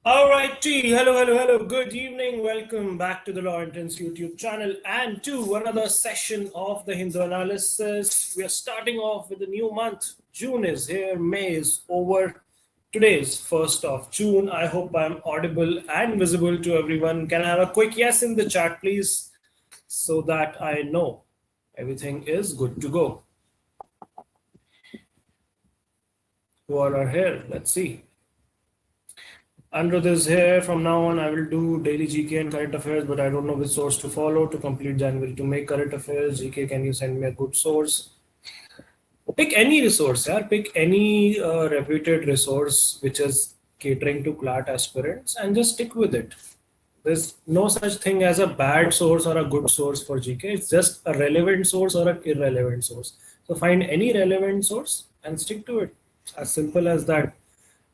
All right, T. Hello. Good evening. Welcome back to the Law Entrance YouTube channel and to another session of the Hindu analysis. We are starting off with a new month. June is here, May is over. Today is 1st of June. I hope I'm audible and visible to everyone. Can I have a quick yes in the chat, please, so that I know everything is good to go? Who all are here? Let's see. Anirudh is here. From now on, I will do daily GK and current affairs, but I don't know which source to follow to complete January. To make current affairs, GK, can you send me a good source? Pick any resource, yeah. Pick any reputed resource which is catering to CLAT aspirants and just stick with it. There's no such thing as a bad source or a good source for GK. It's just a relevant source or an irrelevant source. So find any relevant source and stick to it. As simple as that.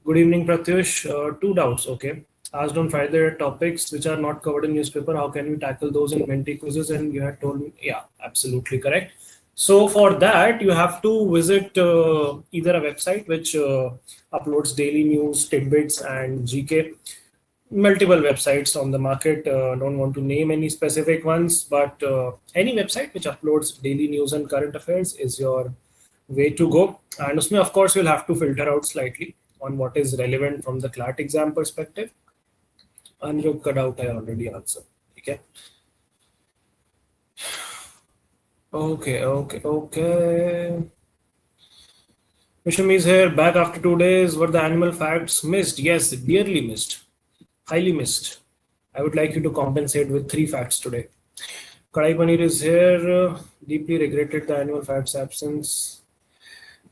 Good evening, Pratyush. Two doubts. Okay. Asked on Friday topics which are not covered in newspaper. How can we tackle those in Menti quizzes? And you had told me, yeah, absolutely correct. So for that, you have to visit either a website which uploads daily news, tidbits, and GK. Multiple websites on the market. Don't want to name any specific ones, but any website which uploads daily news and current affairs is your way to go. And usme, of course, you'll have to filter out slightly on what is relevant from the CLAT exam perspective. Anirudh ka doubt I already answered. Okay. Okay. Misham is here, back after 2 days. Were the animal facts missed? Yes, dearly missed. Highly missed. I would like you to compensate with 3 facts today. Kadai Paneer is here. Deeply regretted the animal facts absence.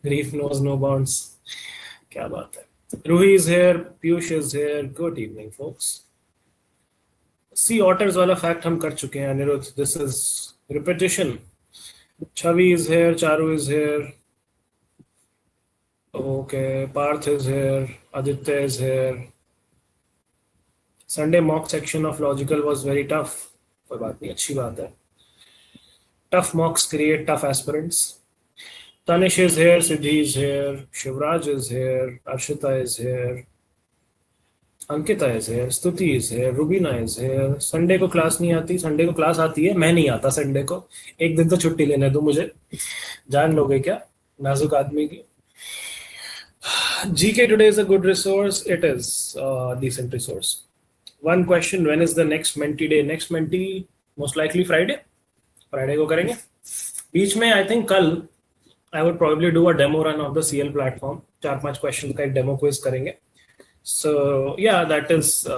Grief knows no bounds. Kya baat hai. Ruhi is here. Piyush is here. Good evening, folks. Sea otters wala fact hum kar chuke hain, Anirudh. This is repetition. Chavi is here. Charu is here. Okay. Parth is here. Aditya is here. Sunday mock section of logical was very tough. कोई बात नहीं, अच्छी बात है. Tough mocks create tough aspirants. Tanish is here, Siddhi is here, Shivraj is here, Arshita is here, Ankita is here, Stuti is here, Rubina is here. Sunday को class नहीं आती, Sunday को क्लास आती है, मैं नहीं आता संडे को. एक दिन तो छुट्टी लेने दो मुझे. जान लोगे क्या नाजुक आदमी की. GK today is a good resource. It is a decent resource. One question, when is the next Menti day? Next Menti most likely Friday. Friday को करेंगे. बीच में I think कल I would probably do a demo run of the CL platform. 4-5 questions का एक demo quiz करेंगे. So yeah, that is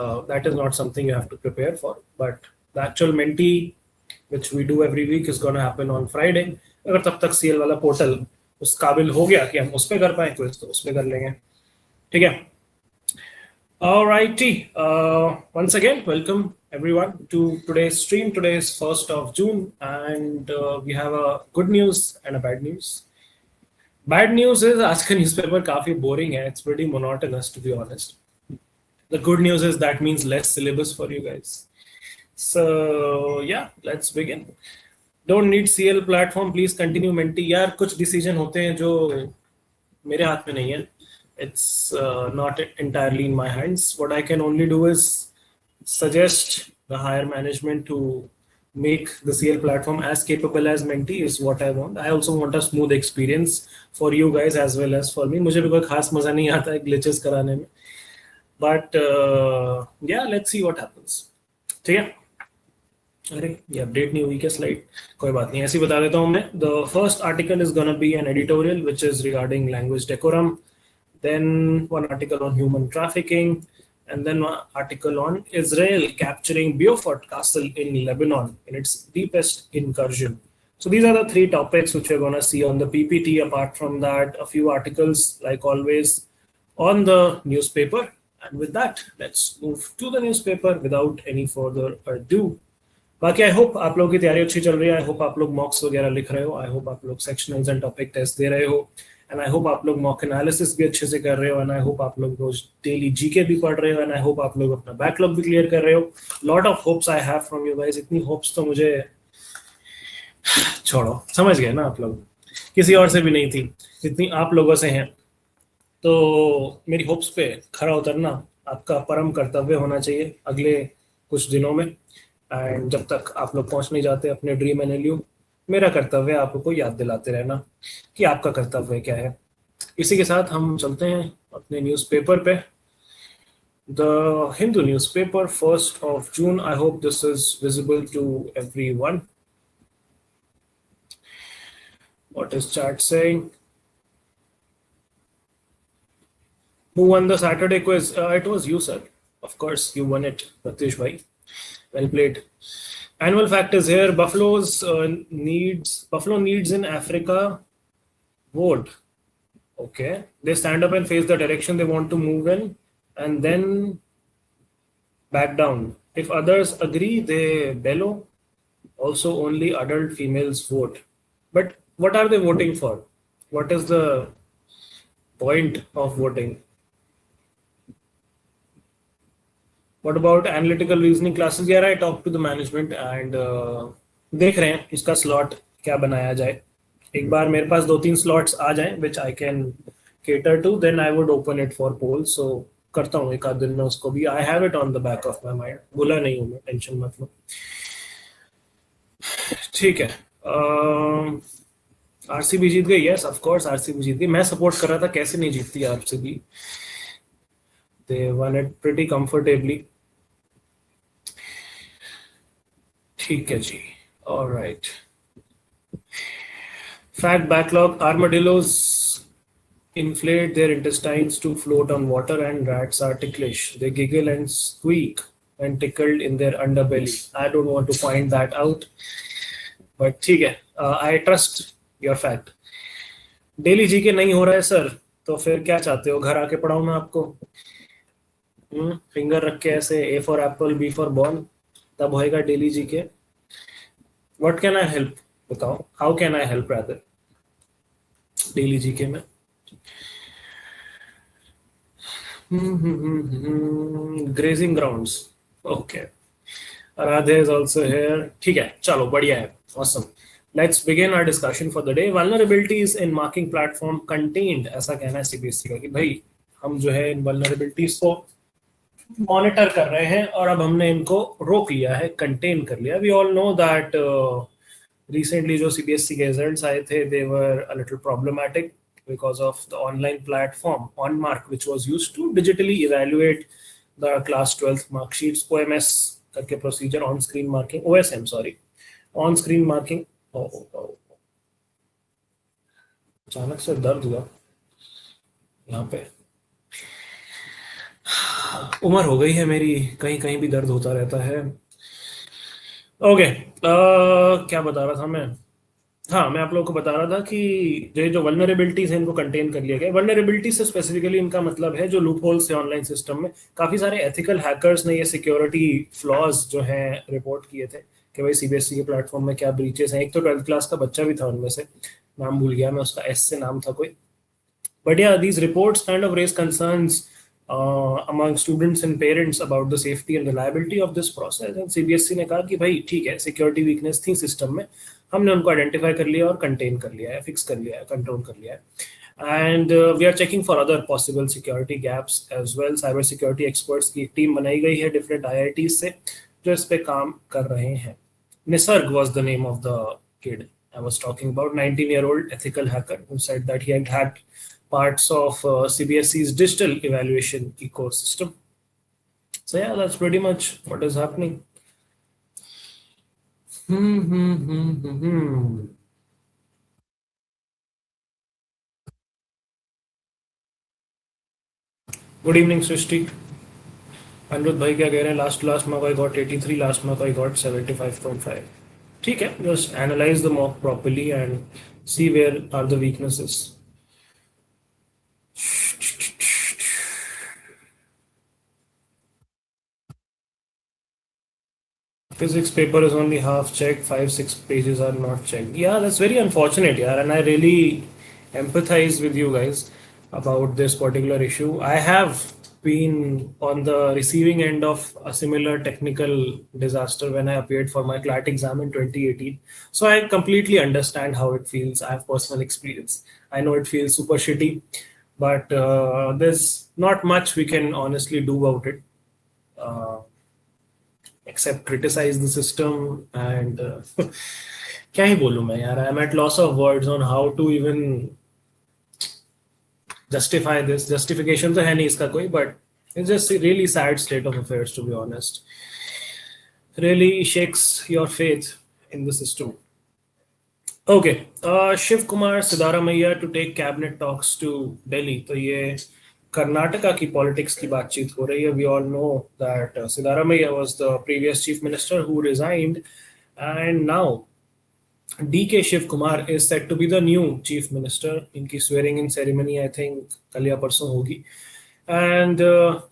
not something you have to prepare for. But the actual Menti, which we do every week, is going to happen on Friday. अगर तब तक CL वाला portal उस काबिल हो गया कि हम उस पे कर पाए quiz, तो उस पे कर लेंगे. ठीक है. Alrighty. Once again, welcome everyone to today's stream. Today is 1st of June, and we have a good news and a bad news. Bad news is आज का newspaper काफी boring है. It's pretty monotonous, to be honest. The good news is that means less syllabus for you guys. So yeah, let's begin. Don't need CL platform. Please continue Menti. यार कुछ decision होते हैं जो मेरे हाथ में नहीं है. It's not entirely in my hands. What I can only do is suggest the higher management to make the CL platform as capable as Menti is what I want. I also want a smooth experience for you guys as well as for me. मुझे भी कोई खास मजा नहीं आता है glitches कराने में. But yeah, let's see what happens. ठीक है. अरे ये अपडेट नहीं हुई क्या स्लाइड. कोई बात नहीं, ऐसे ही बता देता हूँ मैं. The first article is gonna be an editorial which is regarding language decorum. Then one article on human trafficking, and then one article on Israel capturing Beaufort Castle in Lebanon in its deepest incursion. So these are the 3 topics which we're going to see on the PPT. Apart from that, a few articles, like always, on the newspaper. And with that, let's move to the newspaper without any further ado. बाकी I hope आप लोगों की तैयारी अच्छी चल रही है. I hope आप लोग मॉक्स वगैरह लिख रहे हो. आई होप आप लोग सेक्शनल्स एंड टॉपिक टेस्ट दे रहे हो. एंड आई होप आप लोग मॉक एनालिसिस भी अच्छे से कर रहे हो. एंड आई होप आप लोग रोज डेली जीके भी पढ़ रहे हो. एंड आई होप आप लोग अपना बैकलॉग भी क्लियर कर रहे हो. Lot of hopes I have from you guys. इतनी होप्स तो मुझे छोड़ो, समझ गए ना आप लोग, किसी और से भी नहीं थी जितनी आप लोगों से हैं. तो मेरी होप्स पे खरा उतरना आपका परम कर्तव्य होना चाहिए अगले कुछ दिनों में। एंड जब तक आप लोग पहुंच नहीं जाते अपने ड्रीम एनएलयू, मेरा कर्तव्य है आपको याद दिलाते रहना कि आपका कर्तव्य क्या है। इसी के साथ हम चलते हैं अपने न्यूज़पेपर पे। The Hindu newspaper, 1st of June. I hope this is visible to everyone. What is chat saying? Who won the Saturday quiz? It was you, sir. Of course, you won it, Pratish bhai. Well played. Annual fact is here. Buffalo needs in Africa vote. Okay. They stand up and face the direction they want to move in, and then back down. If others agree, they bellow. Also, only adult females vote. But what are they voting for? What is the point of voting? What about analytical reasoning classes? Yeah, I talked to the management and देख रहे हैं इसका slot क्या बनाया जाए। एक बार मेरे पास 2-3 slots आ जाएं which I can cater to, then I would open it for polls. So करता हूँ एक आध दिन में उसको भी। I have it on the back of my mind. भूला नहीं हूँ मैं, टेंशन मत लो। ठीक है। आरसीबी जीत गई। यस ऑफ कोर्स आरसीबी जीत गई। मैं सपोर्ट कर रहा था, कैसे नहीं जीतती RCB. They won it pretty comfortably. ठीक है जी। ऑलराइट। Fact backlog. आर्madillos inflate their intestines to float on water and rats are ticklish. They giggle and squeak when tickled in their underbelly. I don't want to find that out, but ठीक है। I trust your fact. Daily GK नहीं हो रहा है sir, तो फिर क्या चाहते हो, घर आके पढ़ाऊं मैं आपको? फिंगर रख के ऐसे A for apple B for ball, तब होएगा daily GK. What can I help, बताओ, how can I help rather daily GK में? Grazing grounds. Okay, Aaradhya is also here. ठीक है, चलो बढ़िया है, awesome. Let's begin our discussion for the day. Vulnerabilities in marking platform contained, ऐसा कहना है सीबीएसई का कि भाई हम जो है इन vulnerabilities को मॉनिटर कर रहे हैं और अब हमने इनको रोक लिया है, कंटेन कर लिया। We all know that recently जो सीबीएसई के रिजल्ट्स आए थे, they were a little problematic because of the online platform OnMark, which was used to digitally evaluate the class 12th mark sheets. OMS करके procedure, on screen marking, OSM sorry, on screen marking। अचानक से दर्द हुआ यहाँ पे, उम्र हो गई है मेरी, कहीं कहीं भी दर्द होता रहता है। ओके, क्या बता रहा था मैं? हाँ, मैं आप लोगों को बता रहा था कि ये जो वल्नरेबिलिटीज हैं इनको कंटेन कर लिया गया। वल्नरेबिलिटी से स्पेसिफिकली इनका मतलब है जो लूप होल्स है ऑनलाइन सिस्टम में। काफी सारे एथिकल हैकर्स ने ये सिक्योरिटी फ्लॉज जो हैं रिपोर्ट किए थे कि भाई सीबीएसई के प्लेटफॉर्म में क्या ब्रीचेस हैं। एक तो 12th क्लास का बच्चा भी था उनमें से, नाम भूल गया मैं उसका, एस से नाम था कोई। But yeah, these reports kind of raise concerns among students and parents about the safety and reliability of this process. And CBSE ने कहा कि भाई ठीक है, सिक्योरिटी वीकनेस थी सिस्टम में, हमने उनको आइडेंटिफाई कर लिया और कंटेन कर लिया है, फिक्स कर लिया है, कंट्रोल कर लिया है। And we are checking for other possible security gaps as well. Cyber security experts की एक टीम बनाई गई है डिफरेंट आईआईटी से जो इस पे काम कर रहे हैं। Nisarg was the name of the kid I was talking about, 19-year-old ethical hacker who said that he had hacked parts of CBSE's digital evaluation ecosystem. So yeah, that's pretty much what is happening. Good evening, Srishti. Anirudh भाई क्या कह रहे हैं? Last mark I got 83, last mark I got 75.5. ठीक है, just analyze the mock properly and see where are the weaknesses. Physics paper is only half checked, 5-6 pages are not checked. Yeah, that's very unfortunate, yeah, and I really empathize with you guys about this particular issue. I have been on the receiving end of a similar technical disaster when I appeared for my CLAT exam in 2018. So I completely understand how it feels. I have personal experience. I know it feels super shitty. but there's not much we can honestly do about it, uh, except criticize the system and क्या ही बोलूं मैं यार, I'm at loss of words on how to even justify this. Justification तो है नहीं इसका कोई, but it's just a really sad state of affairs, to be honest. Really shakes your faith in the system. Okay, Shiv Kumar Siddharamaiya to take cabinet talks to Delhi. तो ये कर्नाटका की politics की बातचीत हो रही है. We all know that Siddharamaiya was the previous chief minister who resigned, and now DK Shiv Kumar is set to be the new chief minister. इनकी swearing in ceremony I think कल या परसों होगी, and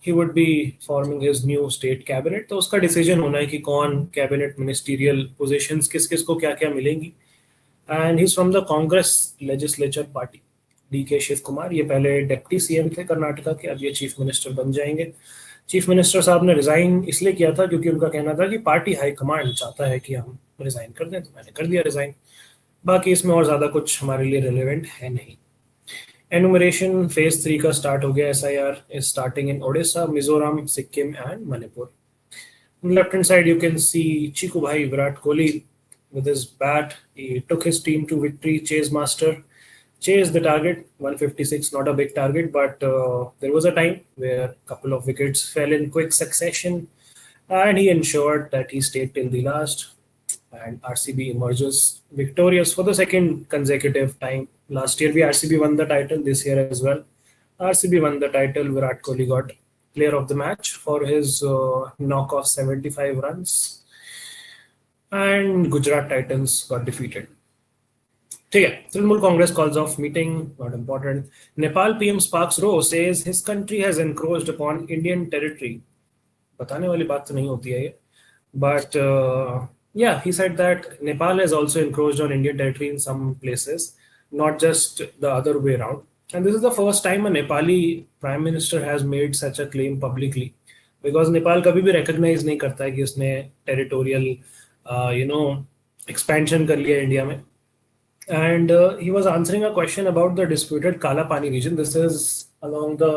he would be forming his new state cabinet. तो उसका decision होना है कि कौन cabinet ministerial positions किस किस को क्या क्या मिलेंगी. And he's from the Congress legislature party. DK Shiv Kumar, ये पहले डिप्टी सीएम थे कर्नाटका के, अब ये चीफ मिनिस्टर बन जाएंगे. चीफ मिनिस्टर साहब ने रिजाइन इसलिए किया था क्योंकि उनका कहना था कि पार्टी हाईकमांड चाहता है कि हम रिजाइन कर दें, तो मैंने कर दिया रिजाइन. बाकी इसमें और ज्यादा कुछ हमारे लिए रिलेवेंट है नहीं. एनुमरेशन फेज 3 का स्टार्ट हो गया. SIR is starting in Odisha, Mizoram, Sikkim and Manipur. Left hand side you can see Chiku Bhai Virat Kohli with his bat. He took his team to victory. Chase master, chased the target. 156, not a big target, but there was a time where a couple of wickets fell in quick succession, and he ensured that he stayed till the last. And RCB emerges victorious for the second consecutive time. Last year, RCB won the title. This year as well, RCB won the title. Virat Kohli got player of the match for his knock of 75 runs. And Gujarat Titans got defeated. ठीक है. Trinamool Congress calls off meeting, not important. Nepal PM Sparks Row says his country has encroached upon Indian territory. बताने वाली बात तो नहीं होती है ये, but yeah, he said that Nepal has also encroached on Indian territory in some places, not just the other way around. And this is the first time a Nepali prime minister has made such a claim publicly, because Nepal कभी भी recognize नहीं करता है कि उसने territorial expansion कर लिया India में. And he was answering a question about the disputed Kala Pani region. This is along the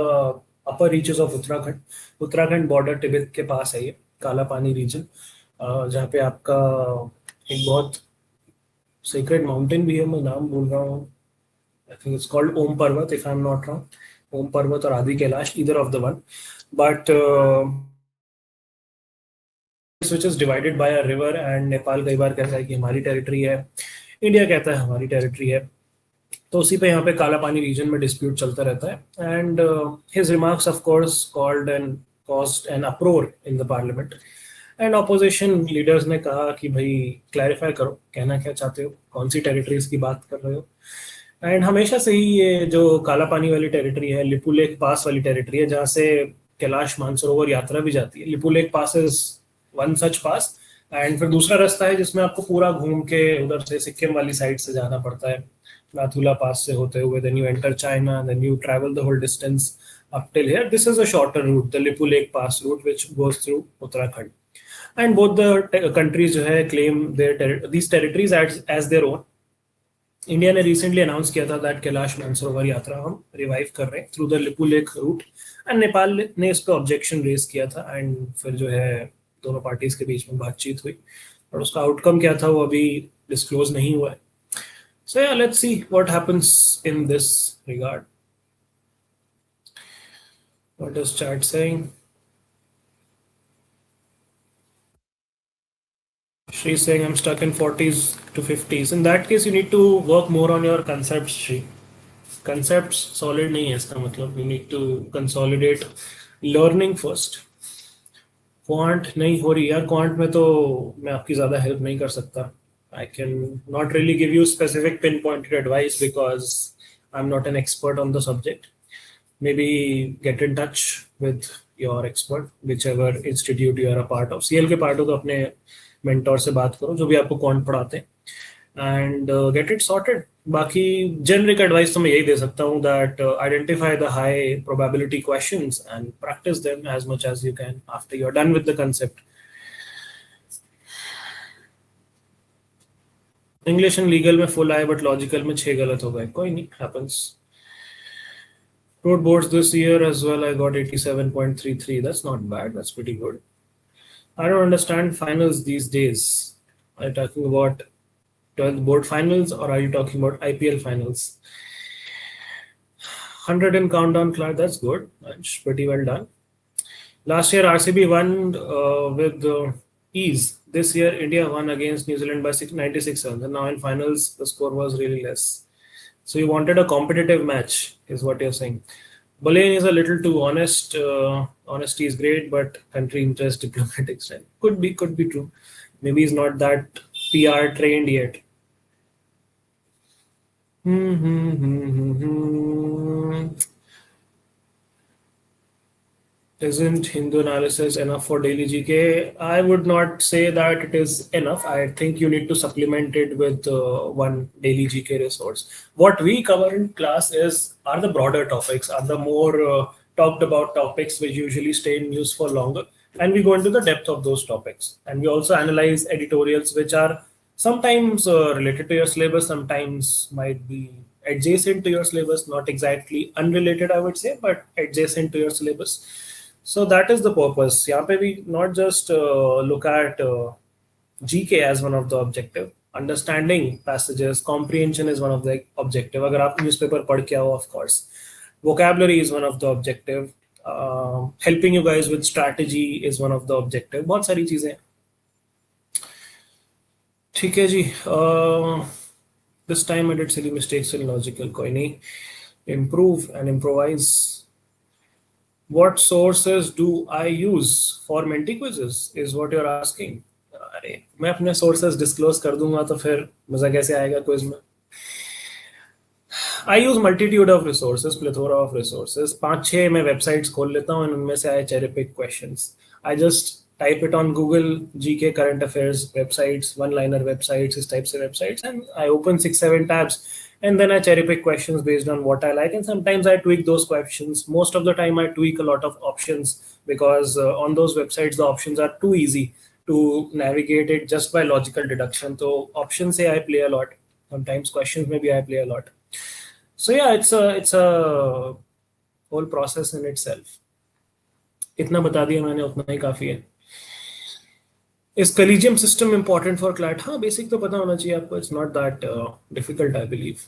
upper reaches of Uttarakhand. Uttarakhand border Tibet के पास है ये काला पानी region, जहाँ पे आपका एक बहुत sacred mountain भी है, मैं नाम भूल रहा हूँ. I think it's called Om Parvat, if I'm not wrong. Om Parvat or Adi Kailash, either of the one. But which is divided by a river, and Nepal कई बार कहता है कि हमारी टेरिटरी है, इंडिया कहता है हमारी टेरिटरी है. तो उसी पे यहाँ पे काला पानी रीजन में डिस्प्यूट चलता रहता है. And his remarks of course called and caused an uproar in the parliament. And opposition leaders ने कहा कि भाई क्लैरिफाई करो, कहना क्या चाहते हो, कौन सी टेरिटरीज की बात कर रहे हो. एंड हमेशा से ही ये जो काला पानी वाली टेरिटरी है, लिपुलेख पास वाली टेरिटरी है, जहाँ से कैलाश मानसरोवर यात्रा भी जाती है. Lipulekh pass is one such pass, and फिर दूसरा रास्ता है जिसमें आपको पूरा घूम के उधर से सिक्किम वाली साइड से जाना पड़ता है, नाथुला पास से होते हुए. Then you enter China, then you travel the whole distance up till here. This is a shorter route, the Lipulekh pass route, which goes through Uttarakhand. And both the countries जो है claim their these territories as their own. India ने recently announce किया था that Kailash Mansarovar यात्रा हम revive कर रहे हैं through the Lipulekh route, and Nepal ने इस पर ऑब्जेक्शन रेज किया था. एंड फिर जो है दोनों पार्टीज के बीच में बातचीत हुई, और उसका आउटकम क्या था वो अभी डिस्क्लोज नहीं हुआ है. सो या, let's see what happens in this regard. What is chat saying? Shri is saying I'm stuck in 40s to 50s. In that case, you need to work more on your concepts, Shri. Concepts solid नहीं है इसका मतलब. You need to consolidate learning first. Quant नहीं हो रही यार. Quant में तो मैं आपकी ज़्यादा हेल्प नहीं कर सकता. I can not really give you specific pinpointed advice because I'm not an expert on the subject. Maybe get in touch with your expert, whichever institute you are a part of. CL के part हो तो अपने mentor से बात करो जो भी आपको क्वांट पढ़ाते हैं, एंड गेट इट सॉर्टेड. बाकी जेनरिक एडवाइस तो मैं यही दे सकता हूँ that identify the high probability questions and practice them as much as you can after you are done with the concept. English and legal में फुल आए but logical में 6 गलत हो गए. कोई नहीं, happens. Wrote boards this year as well. I got 87.33. That's not bad. That's pretty good. I don't understand finals these days. Are you talking about 12th board finals or are you talking about IPL finals? 100 in countdown, CLAT. That's good. That's pretty well done. Last year, RCB won with ease. This year, India won against New Zealand by 96 runs. And now in finals, the score was really less. So you wanted a competitive match, is what you're saying. Bolain is a little too honest. Honesty is great, but country interest, diplomatic strength could be true. Maybe he's not that PR trained yet. Isn't Hindu analysis enough for daily GK? I would not say that it is enough. I think you need to supplement it with one daily GK resource. What we cover in class are the broader topics, are the more talked about topics which usually stay in news for longer, and we go into the depth of those topics. And we also analyze editorials which are sometimes related to your syllabus, sometimes might be adjacent to your syllabus, not exactly unrelated, I would say, but adjacent to your syllabus. So that is the purpose. यहाँ पे we not just look at GK as one of the objective. Understanding passages, comprehension is one of the objective. अगर आप newspaper पढ़ के आओ, of course. Vocabulary is one of the objective. Helping you guys with strategy is one of the objective. बहुत सारी चीजें. ठीक है जी. This time I did silly mistakes in logical. कोई नहीं. Improve and improvise. What sources do I use for Menti quizzes is what you're asking. अरे मैं अपने sources disclose कर दूंगा तो फिर मजा कैसे आएगा quiz में? I use multitude of resources, plethora of resources. 5-6 मैं websites खोल लेता हूँ और उनमें से I cherry pick questions. I just type it on Google, GK current affairs websites, one-liner websites, these types of websites, and I open 6-7 tabs. And then I cherry pick questions based on what I like. And sometimes I tweak those questions. Most of the time I tweak a lot of options because on those websites, the options are too easy to navigate it just by logical deduction. So options say I play a lot. Sometimes questions maybe I play a lot. So yeah, it's a whole process in itself. इतना बता दिया मैंने, उतना ही काफी है. Is collegium system important for CLAT? हाँ, basic तो पता होना चाहिए आपको. It's not that difficult, I believe.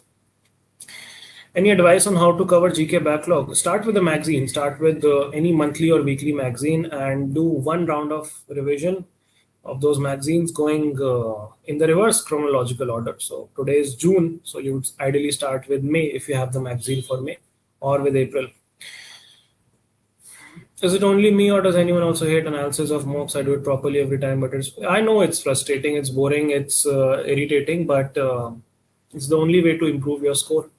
Any advice on how to cover GK backlog? Start with a magazine. Start with any monthly or weekly magazine and do one round of revision of those magazines going in the reverse chronological order. So today is June, so you would ideally start with May if you have the magazine for May, or with April. Is it only me or does anyone also hate analysis of mocks? I do it properly every time, but I know it's frustrating, it's boring, it's irritating, but it's the only way to improve your score.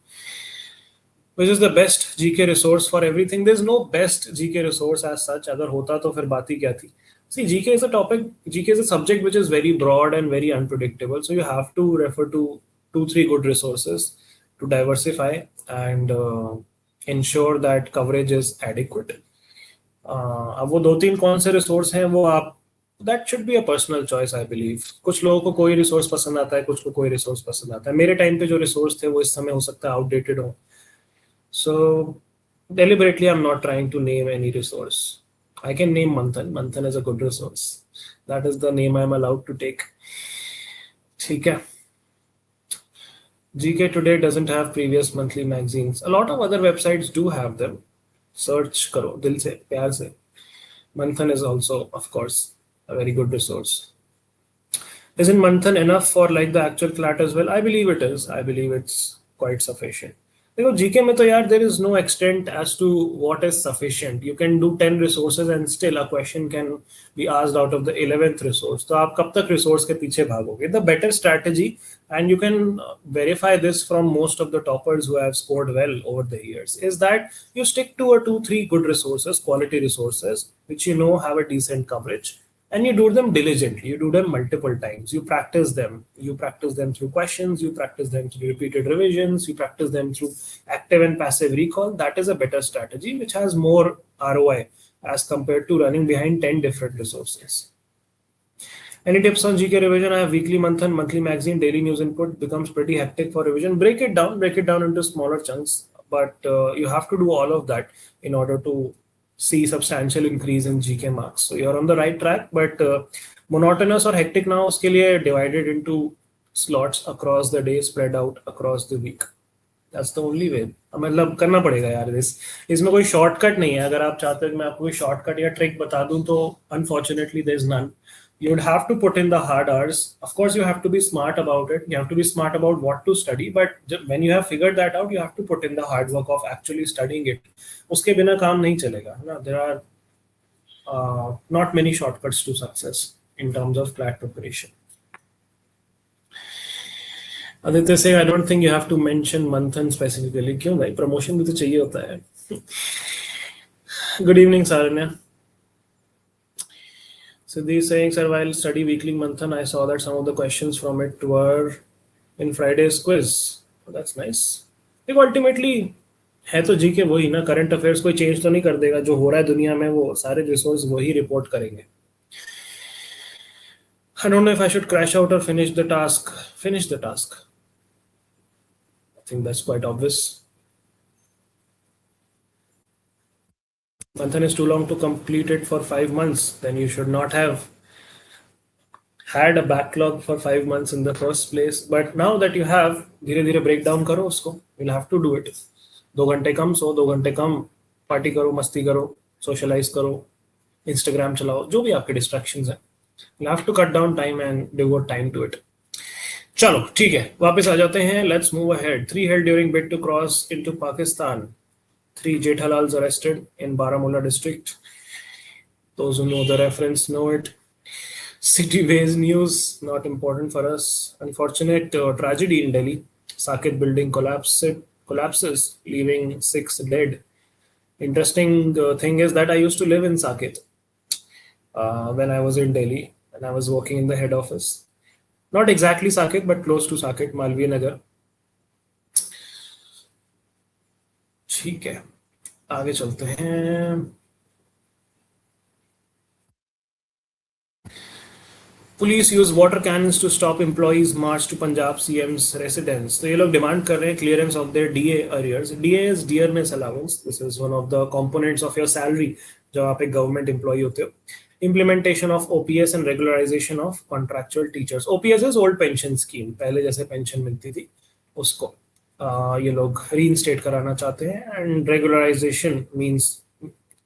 Which is the best GK resource for everything? There's no best GK resource as such. अगर होता तो फिर बात ही क्या थी? See, GK is a topic, GK is a subject which is very broad and very unpredictable. So you have to refer to 2-3 good resources to diversify and ensure that coverage is adequate. अब वो 2-3 कौन से resource हैं वो आप, that should be a personal choice, I believe. कुछ लोगों को कोई रिसोर्स पसंद आता है, कुछ को कोई रिसोर्स पसंद आता है. मेरे टाइम पे जो रिसोर्स थे वो इस समय हो सकता है आउटडेटेड हो. So deliberately I'm not trying to name any resource. I can name Manthan. Manthan is a good resource. That is the name I'm allowed to take. ठीक है. GK Today doesn't have previous monthly magazines. A lot of other websites do have them. Search करो दिल से, प्यार से. Manthan is also, of course, a very good resource. Isn't Manthan enough for like the actual CLAT as well? I believe it is. I believe it's quite sufficient. देखो GK में तो यार there is no extent as to what is sufficient. You can do 10 resources and still a question can be asked out of the 11th resource. तो आप कब तक resource के पीछे भागोगे? The better strategy, and you can verify this from most of the toppers who have scored well over the years, is that you stick to 2-3 good resources, quality resources, which you know have a decent coverage. And you do them diligently. You do them multiple times. You practice them. You practice them through questions. You practice them through repeated revisions. You practice them through active and passive recall. That is a better strategy, which has more ROI as compared to running behind 10 different resources. Any tips on GK revision? I have weekly, monthly magazine, daily news input. Becomes pretty hectic for revision. Break it down into smaller chunks. but you have to do all of that in order to see substantial increase in GK marks. So you're on the right track, but monotonous or hectic now उसके लिए divided into slots across the day, spread out across the week. That's the only way. मतलब करना पड़ेगा यार इसमें कोई shortcut नहीं है. अगर आप चाहते हो कि मैं आपको कोई शॉर्टकट या ट्रिक बता दूं तो unfortunately there is none. You would have to put in the hard hours. Of course, you have to be smart about it. You have to be smart about what to study. But when you have figured that out, you have to put in the hard work of actually studying it. उसके बिना काम नहीं चलेगा ना. There are not many shortcuts to success in terms of CLAT preparation. Aditya saying, I don't think you have to mention Manthan specifically. क्यों भाई? Promotion भी तो चाहिए होता है. Good evening, Saranya. Siddhi saying, sir, while study weekly Manthan, I saw that some of the questions from it were in Friday's quiz. Oh, that's nice. देखो ultimately है तो जीके वही ना. करंट अफेयर्स कोई चेंज तो नहीं कर देगा. जो हो रहा है दुनिया में वो सारे रिसोर्स वही रिपोर्ट करेंगे. I don't know if I should crash out or finish the task. Finish the task. I think that's quite obvious. Manthan is too long to complete it for 5 months. Then you should not have had a backlog for 5 months in the first place. But now that you have, धीरे धीरे break down करो उसको. You'll have to do it. 2 घंटे कम सो, 2 घंटे कम party करो, मस्ती करो, socialize करो, Instagram चलाओ, जो भी आपके distractions हैं. You'll have to cut down time and devote time to it. चलो ठीक है, वापस आ जाते हैं. Let's move ahead. 3 held during bid to cross into Pakistan. 3 Jethalals arrested in Baramulla district. Those who know the reference know it. City-based news, not important for us. Unfortunate tragedy in Delhi. Saket building collapses, leaving 6 dead. Interesting thing is that I used to live in Saket when I was in Delhi and I was working in the head office. Not exactly Saket, but close to Saket, Malviya Nagar. ठीक है, आगे चलते हैं. Police use water cannons to stop employees march to Punjab CM's residence. तो ये लोग demand कर रहे हैं clearance of their DA arrears. DA is dearness allowance. This is one of the components of your salary जब आप एक गवर्नमेंट एम्प्लॉय होते हो. Implementation of OPS and regularisation of contractual teachers. OPS is old pension scheme. पहले जैसे pension मिलती थी उसको ये लोग रीइंस्टेट कराना चाहते हैं. And regularisation means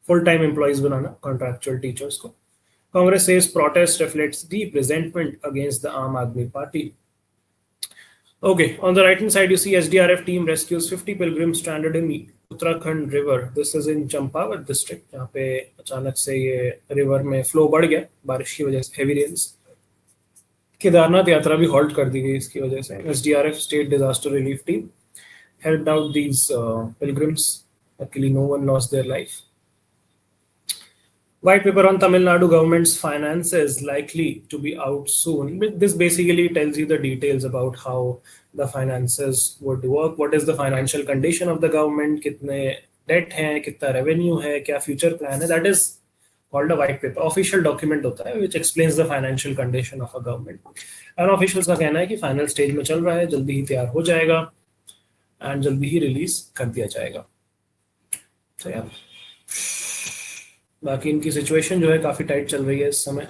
full time employees बनाना कॉन्ट्रैक्चुअल टीचर्स को. Congress says protest reflects deep resentment against the Aam Aadmi Party. Okay, on the right hand side you see SDRF team rescues 50 pilgrims stranded in Uttarakhand river. This is in Champawat district. यहाँ पे अचानक से ये river में flow बढ़ गया बारिश की वजह से, heavy rains. केदारनाथ यात्रा भी हॉल्ट कर दी गई इसकी वजह से. SDRF state disaster relief team helped out these pilgrims. Luckily no one lost their life. White paper on Tamil Nadu government's finances likely to be out soon. This basically tells you the details about how the finances would work. What is the financial condition of the government? कितने debt हैं, कितना revenue है, क्या future plan है. That is called a white paper. Official document होता है which explains the financial condition of a government. Unofficials का कहना है कि final stage में चल रहा है, जल्दी ही तैयार हो जाएगा and जल्दी ही release कर दिया जाएगा. So yeah. बाकी इनकी सिचुएशन जो है काफ़ी टाइट चल रही है इस समय.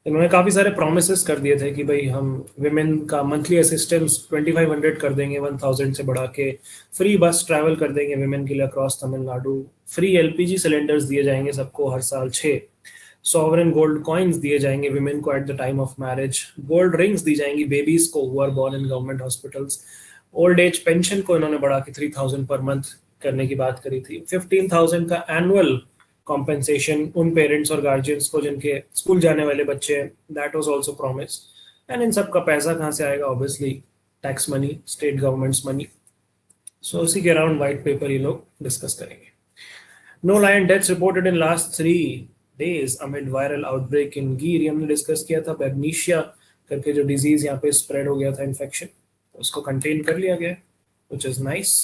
इन्होंने काफ़ी सारे प्रोमिसेस कर दिए थे कि भाई हम विमेन का मंथली असिस्टेंस 2500 कर देंगे, 1000 से बढ़ा के. फ्री बस ट्रैवल कर देंगे विमेन के लिए across Tamil Nadu. Free LPG cylinders दिए जाएंगे सबको हर साल 6. सॉवरेन गोल्ड कॉइन्स दिए जाएंगे विमेन को at the time of marriage. Gold rings दी जाएंगी बेबीज को who are born in government hospitals. Old age pension को इन्होंने बढ़ा के 3000 पर मंथ करने की बात करी थी. 15,000 का एनुअल compensation उन पेरेंट्स और गार्जियंस को जिनके स्कूल जाने वाले बच्चे हैं. That was also promised. And इन सब का पैसा कहाँ से आएगा? Obviously tax money, state governments money. So उसी के अराउंड वाइट पेपर ये लोग डिस्कस करेंगे. No lion deaths reported in last 3 days amid viral outbreak in Gir. हमने डिस्कस किया था बैगनीशिया करके जो डिजीज यहाँ पे स्प्रेड हो गया था, इन्फेक्शन, उसको कंटेन कर लिया गया, which is nice.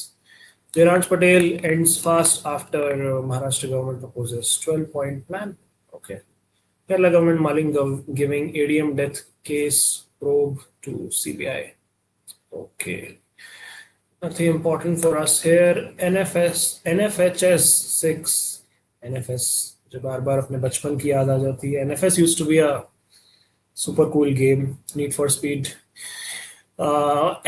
Jairanj Patel ends fast after Maharashtra government proposes 12-point plan. Okay. Kerala government mulling giving ADM death case probe to CBI. Okay. Nothing important for us here. NFHS 6. NFS जो बार बार अपने बचपन की याद आ जाती है. NFS used to be a super cool game. Need for Speed.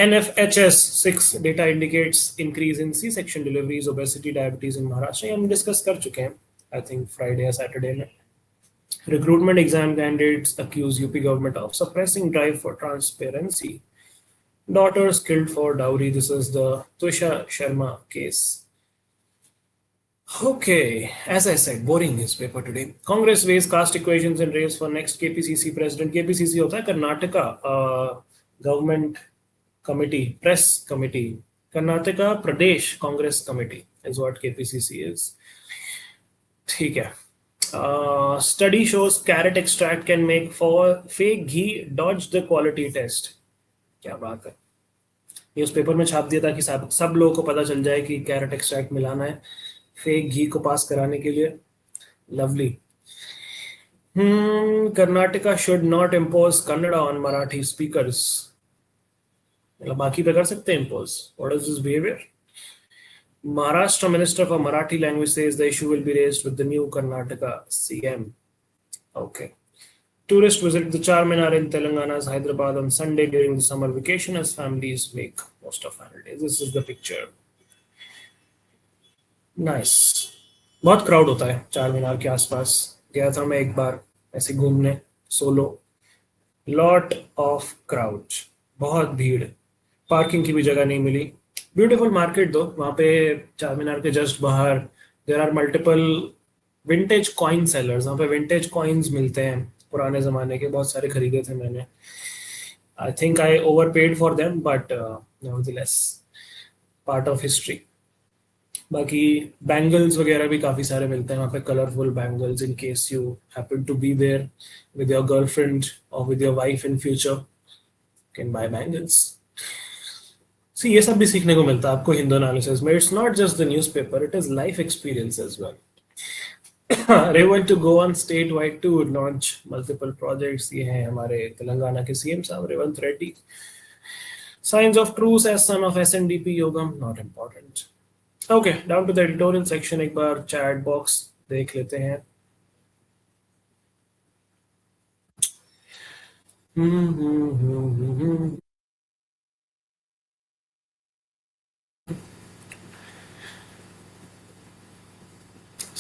NFHS 6 data indicates increase in C-section deliveries, obesity, diabetes in Maharashtra. ये हम discuss कर चुके हैं. I think Friday or Saturday में. Recruitment exam candidates accuse UP government of suppressing drive for transparency. Daughters killed for dowry. This is the Tusha Sharma case. Okay, as I said, boring newspaper today. Congress weighs caste equations and race for next KPCC president. KPCC होता है Karnataka government committee, press committee. Karnataka Pradesh Congress Committee is what KPCC is. ठीक है. Study shows carrot extract can make for fake ghee dodge the quality test. क्या बात है. Newspaper में छाप दिया ताकि सब लोगों को पता चल जाए कि कैरेट एक्सट्रैक्ट मिलाना है फेक घी को पास कराने के लिए. Lovely. Karnataka should not impose Kannada on Marathi speakers. मतलब बाकी पे कर सकते हैं impose. What is this behaviour? Maharashtra Minister for Marathi Language says the issue will be raised with the new Karnataka CM. Okay. Tourists visit the Charminar in Telangana's Hyderabad on Sunday during the summer vacation as families make most of holidays. This is the picture. Nice. बहुत crowd होता है चारमीनार के आसपास. गया था मैं एक बार ऐसे घूमने सोलो. Lot of crowd. बहुत भीड़. पार्किंग की भी जगह नहीं मिली. ब्यूटीफुल मार्केट दो. वहाँ पे चारमीनार के जस्ट बाहर there are multiple vintage coin sellers. वहाँ पे विंटेज कॉइन्स मिलते हैं पुराने ज़माने के. बहुत सारे खरीदे थे मैंने. I think I over paid for them but nevertheless part of history. बाकी बैंगल्स वगैरह भी काफ़ी सारे मिलते हैं वहाँ पे. Colourful bangles in case you happen to be there with your girlfriend और with your wife in future can buy bangles. ये सब भी सीखने को मिलता है आपको हिंदू एनालिसिस में. It's not just the newspaper, it is life experience as well. Rewan to go on statewide to launch multiple projects. ये हैं हमारे तेलंगाना के सीएम साहब Revanth Reddy. Signs of truce as son of SNDP Yogam, not important. Okay, down to the editorial section. एक बार chat box देख लेते हैं.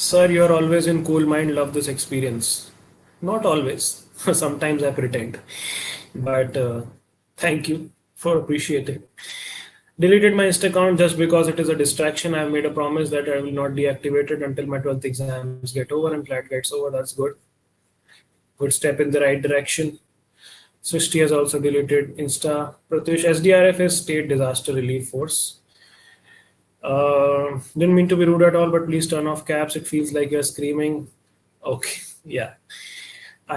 Sir, you're always in cool mind. Love this experience. Not always. Sometimes I pretend. But thank you for appreciating. Deleted my Insta account just because it is a distraction. I've made a promise that I will not deactivate it until my 12th exams get over and CLAT gets over. That's good. Good step in the right direction. Srishti has also deleted Insta. Pratyush, SDRF is State Disaster Relief Force. Didn't mean to be rude at all, but please turn off caps. It feels like you're screaming. Okay, yeah,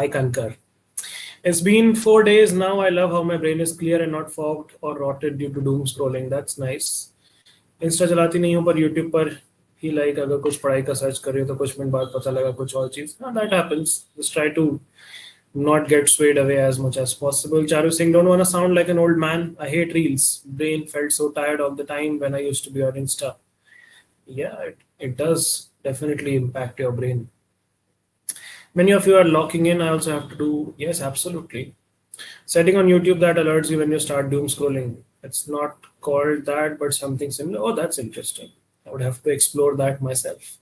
I concur. It's been 4 days now. I love how my brain is clear and not fogged or rotted due to doom scrolling. That's nice. Insta चलाती नहीं हूँ पर YouTube पर ही like अगर कुछ पढ़ाई का search कर रही हो तो कुछ मिनट बाद पता लगा कुछ और चीज. That happens. Just try to not get swayed away as much as possible. Charu Singh, don't want to sound like an old man. I hate reels. Brain felt so tired all the time when I used to be on Insta. Yeah, it does definitely impact your brain. Many of you are locking in. I also have to do, yes, absolutely. Setting on YouTube that alerts you when you start doom scrolling. It's not called that, but something similar. Oh, that's interesting. I would have to explore that myself.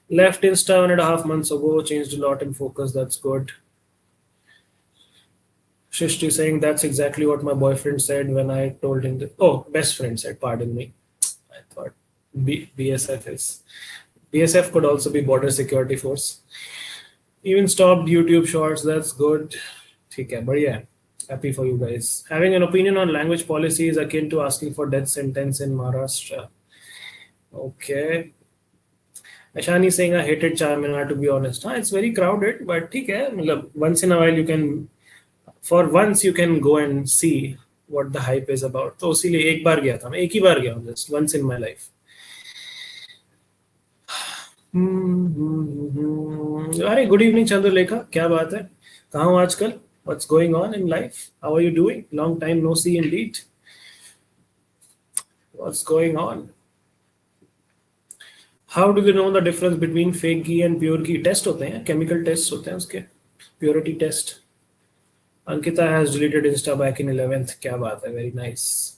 Left Insta 1.5 months ago, changed a lot in focus. That's good. Shishti saying that's exactly what my boyfriend said when I told him that. Oh, best friend said, pardon me. I thought BSF is. BSF could also be Border Security Force. Even stopped YouTube shorts. That's good. Okay, but yeah, happy for you guys. Having an opinion on language policy is akin to asking for death sentence in Maharashtra. Okay. Ashani saying I hated Charminar, to be honest. It's very crowded, but okay. Once in a while you can. For once you can go and see what the hype is about. तो इसीलिए एक बार गया था मैं. एक ही बार गया हूँ just once in my life. अरे good evening चंद्रलेखा. क्या बात है? कहाँ हो आजकल? What's going on in life? How are you doing? Long time no see indeed. What's going on? How do they know the difference between fake ghee and pure ghee? Test होते हैं, chemical tests होते हैं उसके, purity test. Ankita has deleted Insta back in 11th. क्या बात है, very nice.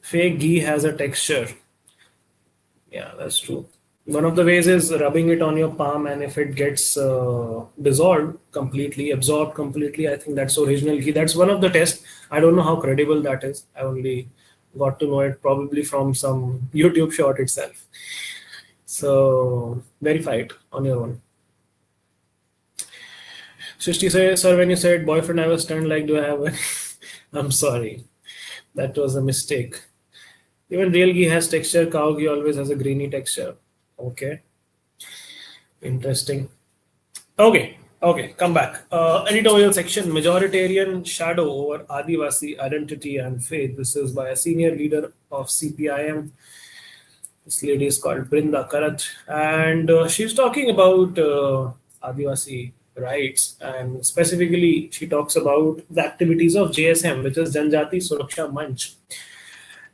Fake ghee has a texture. Yeah, that's true. One of the ways is rubbing it on your palm, and if it gets dissolved completely, absorbed completely, I think that's original ghee. That's one of the tests. I don't know how credible that is. I only got to know it probably from some YouTube short itself. So verify it on your own. Srishti says, sir, when you said boyfriend, I was stunned like, do I have one? I'm sorry. That was a mistake. Even real ghee has texture. Cow ghee always has a greeny texture. Okay. Interesting. Okay, come back. Editorial section, majoritarian shadow over Adivasi identity and faith. This is by a senior leader of CPIM. This lady is called Brinda Karat, and she's talking about Adivasi rights, and specifically she talks about the activities of JSM, which is Janjati Suraksha Manch,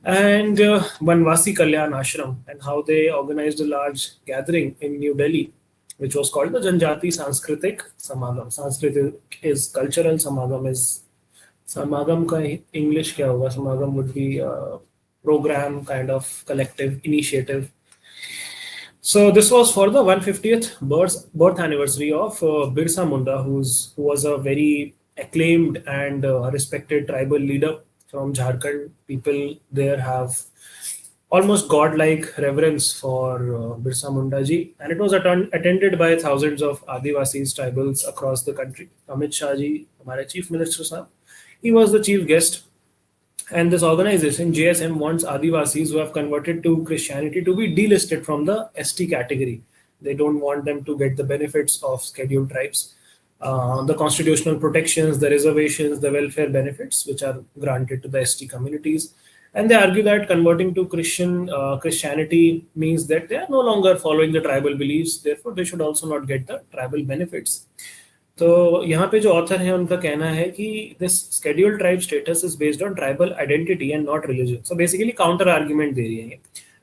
and Vanvasi Kalyan Ashram, and how they organized a large gathering in New Delhi, which was called the Janjati Sanskritik Samagam. Sanskrit is cultural, Samagam is Samagam ka English kya hoga? Samagam would be a program, kind of collective initiative. So this was for the 150th birth anniversary of Birsa Munda, who was a very acclaimed and respected tribal leader from Jharkhand. People there have almost godlike reverence for Birsa Munda ji, and it was attended by thousands of Adivasis, tribals across the country. Amit Shah ji, हमारे Chief Minister साहब, he was the chief guest. And this organization, JSM, wants Adivasis who have converted to Christianity to be delisted from the ST category. They don't want them to get the benefits of scheduled tribes, the constitutional protections, the reservations, the welfare benefits which are granted to the ST communities. And they argue that converting to Christianity means that they are no longer following the tribal beliefs. Therefore, they should also not get the tribal benefits. तो यहाँ पे जो author है उनका कहना है कि this scheduled tribe status is based on tribal identity and not religion. So basically counter argument दे रही है ये.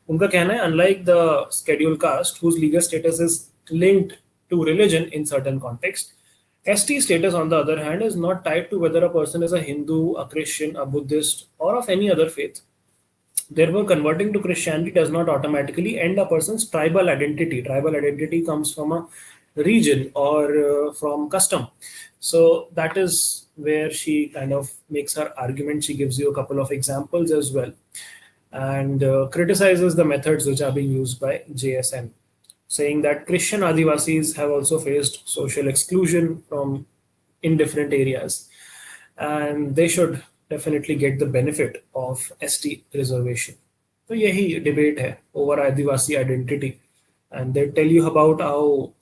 उनका कहना है unlike the scheduled caste whose legal status is linked to religion in certain context, ST status on the other hand is not tied to whether a person is a Hindu, a Christian, a Buddhist or of any other faith. Therefore, converting to Christianity does not automatically end a person's tribal identity. Tribal identity comes from a region or from custom. So that is where she kind of makes her argument. She gives you a couple of examples as well, and criticizes the methods which are being used by JSM, saying that Christian Adivasis have also faced social exclusion from in different areas, and they should definitely get the benefit of ST reservation. So यही debate है over Adivasi identity. And they tell you about how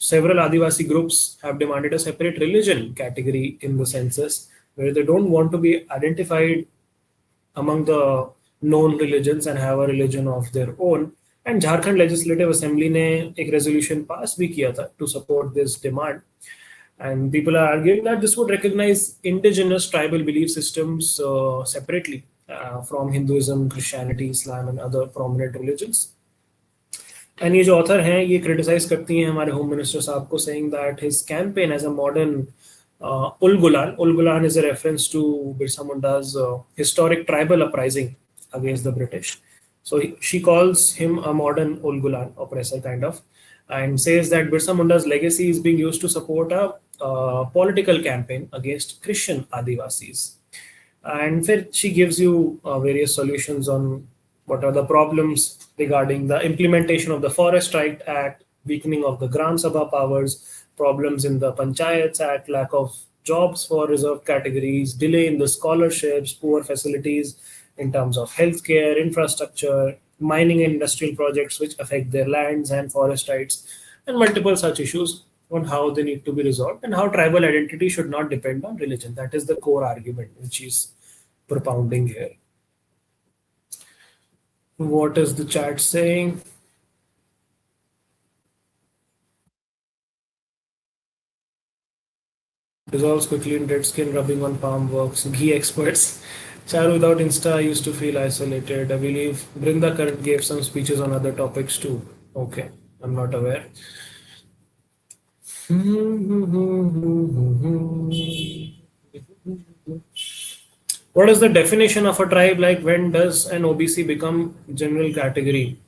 several Adivasi groups have demanded a separate religion category in the census, where they don't want to be identified among the known religions and have a religion of their own. And Jharkhand Legislative Assembly ने एक resolution pass भी किया था to support this demand. And people are arguing that this would recognize indigenous tribal belief systems separately from Hinduism, Christianity, Islam, and other prominent religions. And ये जो author हैं ये criticise करती हैं हमारे होम मिनिस्टर साहब को, saying that his campaign as a modern Ulgulan is a reference to Birsa मुंडा's historic tribal uprising against the British. So she calls him a modern Ul Gulan oppressor kind of, and says that Birsa Munda's legacy is being used to support a political campaign against Christian Adivasis. And then she gives you various solutions on what are the problems regarding the implementation of the Forest Right Act, weakening of the Gram Sabha powers, problems in the Panchayats Act, lack of jobs for reserved categories, delay in the scholarships, poor facilities in terms of healthcare, infrastructure, mining and industrial projects which affect their lands and forest rights, and multiple such issues on how they need to be resolved and how tribal identity should not depend on religion. That is the core argument which she's propounding here. What is the chat saying? Dissolves quickly in dead skin, rubbing on palm works. Ghee experts. Charu, without Insta, I used to feel isolated. I believe Brinda Karan gave some speeches on other topics too. Okay, I'm not aware. What is the definition of a tribe? Like, when does an OBC become general category?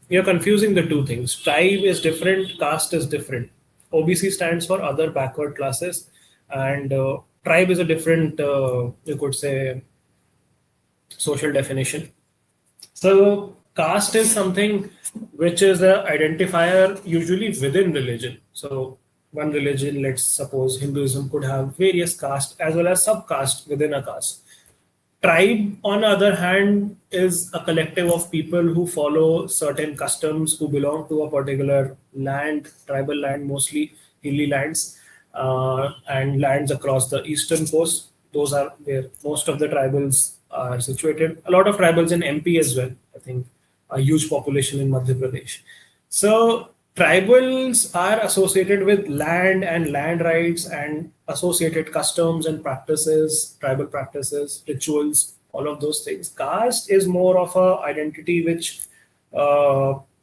You're confusing the two things. Tribe is different, caste is different. OBC stands for other backward classes, and tribe is a different, you could say, social definition. So, caste is something which is an identifier usually within religion. So, one religion, let's suppose Hinduism, could have various castes as well as subcaste within a caste. Tribe, on the other hand, is a collective of people who follow certain customs, who belong to a particular land, tribal land, mostly hilly lands, and lands across the eastern coast. Those are where most of the tribals are situated. A lot of tribals in MP as well. I think a huge population in Madhya Pradesh. So tribals are associated with land and land rights and associated customs and practices, tribal practices, rituals, all of those things. Caste is more of a identity which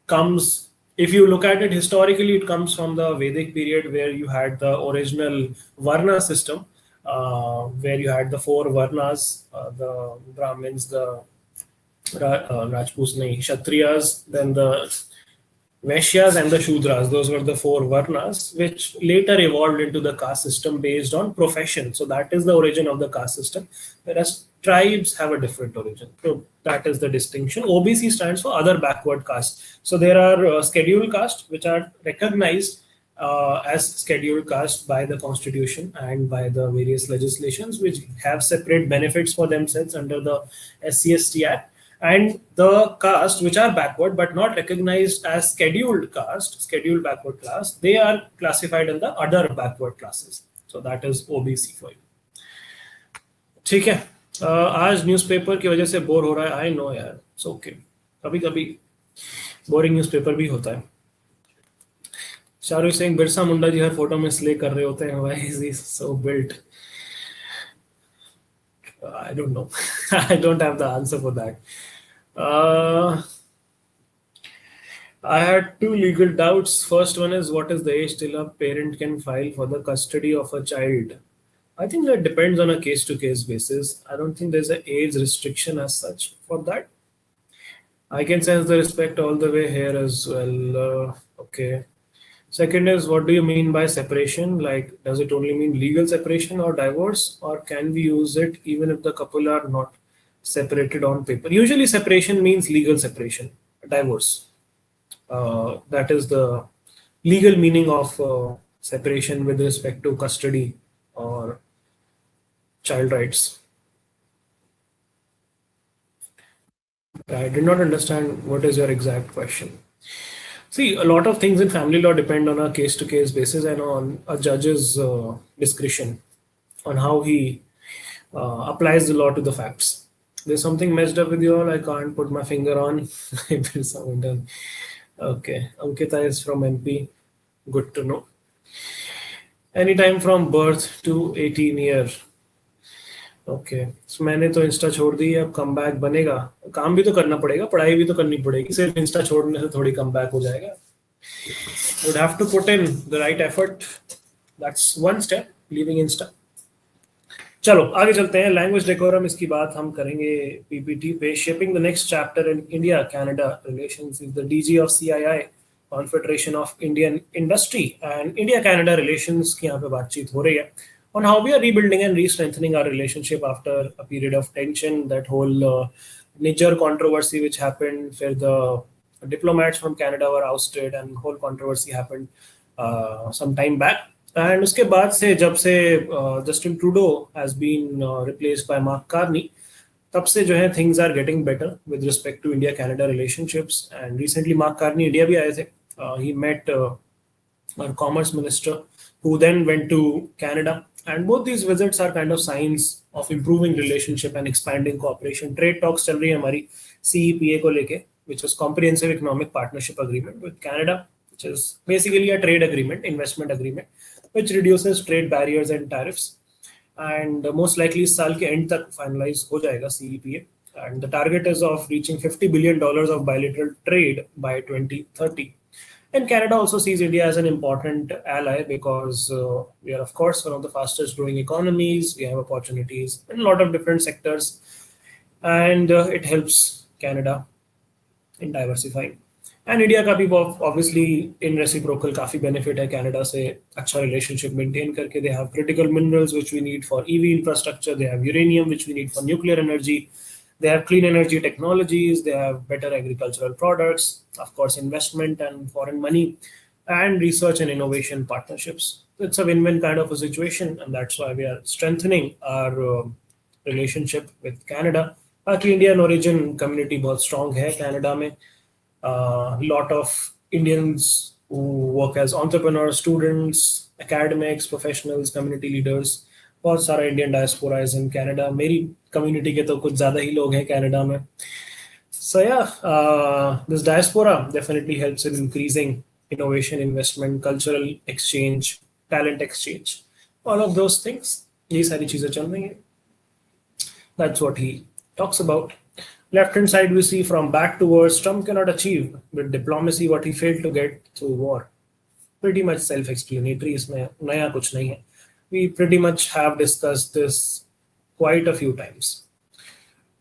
comes, if you look at it historically, it comes from the Vedic period where you had the original Varna system, where you had the four Varnas, the Brahmins, the Rajputs, nahi, Kshatriyas, then the Vaishyas and the Shudras. Those were the four Varnas, which later evolved into the caste system based on profession. So that is the origin of the caste system, whereas tribes have a different origin. So that is the distinction. OBC stands for other backward caste. So there are scheduled castes which are recognized as scheduled caste by the constitution and by the various legislations, which have separate benefits for themselves under the SC/ST Act, and the caste which are backward but not recognized as scheduled caste, scheduled backward class, they are classified in the other backward classes. So that is OBC for you. ठीक है. आज newspaper की वजह से bore हो रहा है. I know यार, इट्स ओके. कभी कभी बोरिंग न्यूज़पेपर भी होता है. शाहरुख सिंह, बिरसा मुंडा जी हर फोटो में स्ले कर रहे होते हैं. Why is he so built? I don't know. I don't have the answer for that. I had two legal doubts. First one is, what is the age till a parent can file for the custody of a child? I think that depends on a case to case basis. I don't think there's an age restriction as such for that. I can sense the respect all the way here as well. Okay. Second is, what do you mean by separation? Like, does it only mean legal separation or divorce, or can we use it even if the couple are not separated on paper? Usually, separation means legal separation, divorce. That is the legal meaning of separation with respect to custody or child rights. I did not understand what is your exact question. See, a lot of things in family law depend on a case-to-case basis and on a judge's discretion on how he applies the law to the facts. There's something messed up with you all. I can't put my finger on. Maybe someone does. Okay, Ankita is from MP. Good to know. Anytime from birth to 18 year. Okay, मैंने तो Insta छोड़ दी है. अब come back बनेगा. काम भी तो करना पड़ेगा, पढ़ाई भी तो करनी पड़ेगी. सिर्फ इंस्टा छोड़ने से थोड़ी कम बैक हो जाएगा. Would have to put in the right effort. That's one step, leaving Insta. चलो आगे चलते हैं. लैंग्वेज डेकोरम, इसकी बात हम करेंगे पीपीटी पे. Shaping the next chapter in India Canada relations is the DG of CII, confederation of Indian industry and India Canada relations की यहाँ पे बातचीत हो रही है on how we are rebuilding and re-strengthening our relationship after a period of tension. That whole Niger controversy which happened, where the diplomats from Canada were ousted, and whole controversy happened some time back. And उसके बाद से जब से Justin Trudeau has been replaced by Mark Carney, तब से जो है things are getting better with respect to India-Canada relationships. And recently Mark Carney India भी आए थे. He met our commerce minister, who then went to Canada. And both these visits are kind of signs of improving relationship and expanding cooperation. Trade talks चल रही है हमारी CEPA को लेके, which is Comprehensive Economic Partnership Agreement with Canada, which is basically a trade agreement, investment agreement, which reduces trade barriers and tariffs. and most likely इस साल के end तक finalize हो जाएगा CEPA, and the target is of reaching $50 billion of bilateral trade by 2030. And Canada also sees India as an important ally because we are, of course, one of the fastest growing economies. We have opportunities in a lot of different sectors, and it helps Canada in diversifying. And India का भी obviously in reciprocal काफी benefit है Canada से अच्छा relationship maintain करके. They have critical minerals which we need for EV infrastructure. They have uranium which we need for nuclear energy. They have clean energy technologies. They have better agricultural products. Of course, investment and foreign money, and research and innovation partnerships. It's a win-win kind of a situation, and that's why we are strengthening our relationship with Canada. बाकी Indian origin community बहुत strong है Canada में. Lot of Indians who work as entrepreneurs, students, academics, professionals, community leaders. बहुत सारा Indian diaspora is in Canada. मेरी community के तो कुछ ज़्यादा ही लोग हैं कनाडा में. So yeah, this diaspora definitely helps in increasing innovation, investment, cultural exchange, talent exchange, all of those things. ये सारी चीज़ें चल रही हैं. That's what he talks about. Left hand side we see from back to worse, Trump cannot achieve with diplomacy what he failed to get through war. Pretty much self-explanatory. इसमें नया कुछ नहीं है. We pretty much have discussed this quite a few times.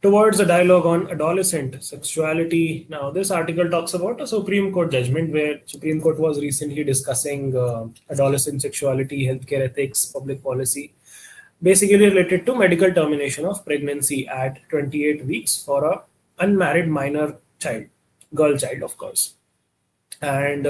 Towards a dialogue on adolescent sexuality. Now, this article talks about a Supreme Court judgment where Supreme Court was recently discussing adolescent sexuality, healthcare ethics, public policy, basically related to medical termination of pregnancy at 28 weeks for a unmarried minor child, girl child, of course. And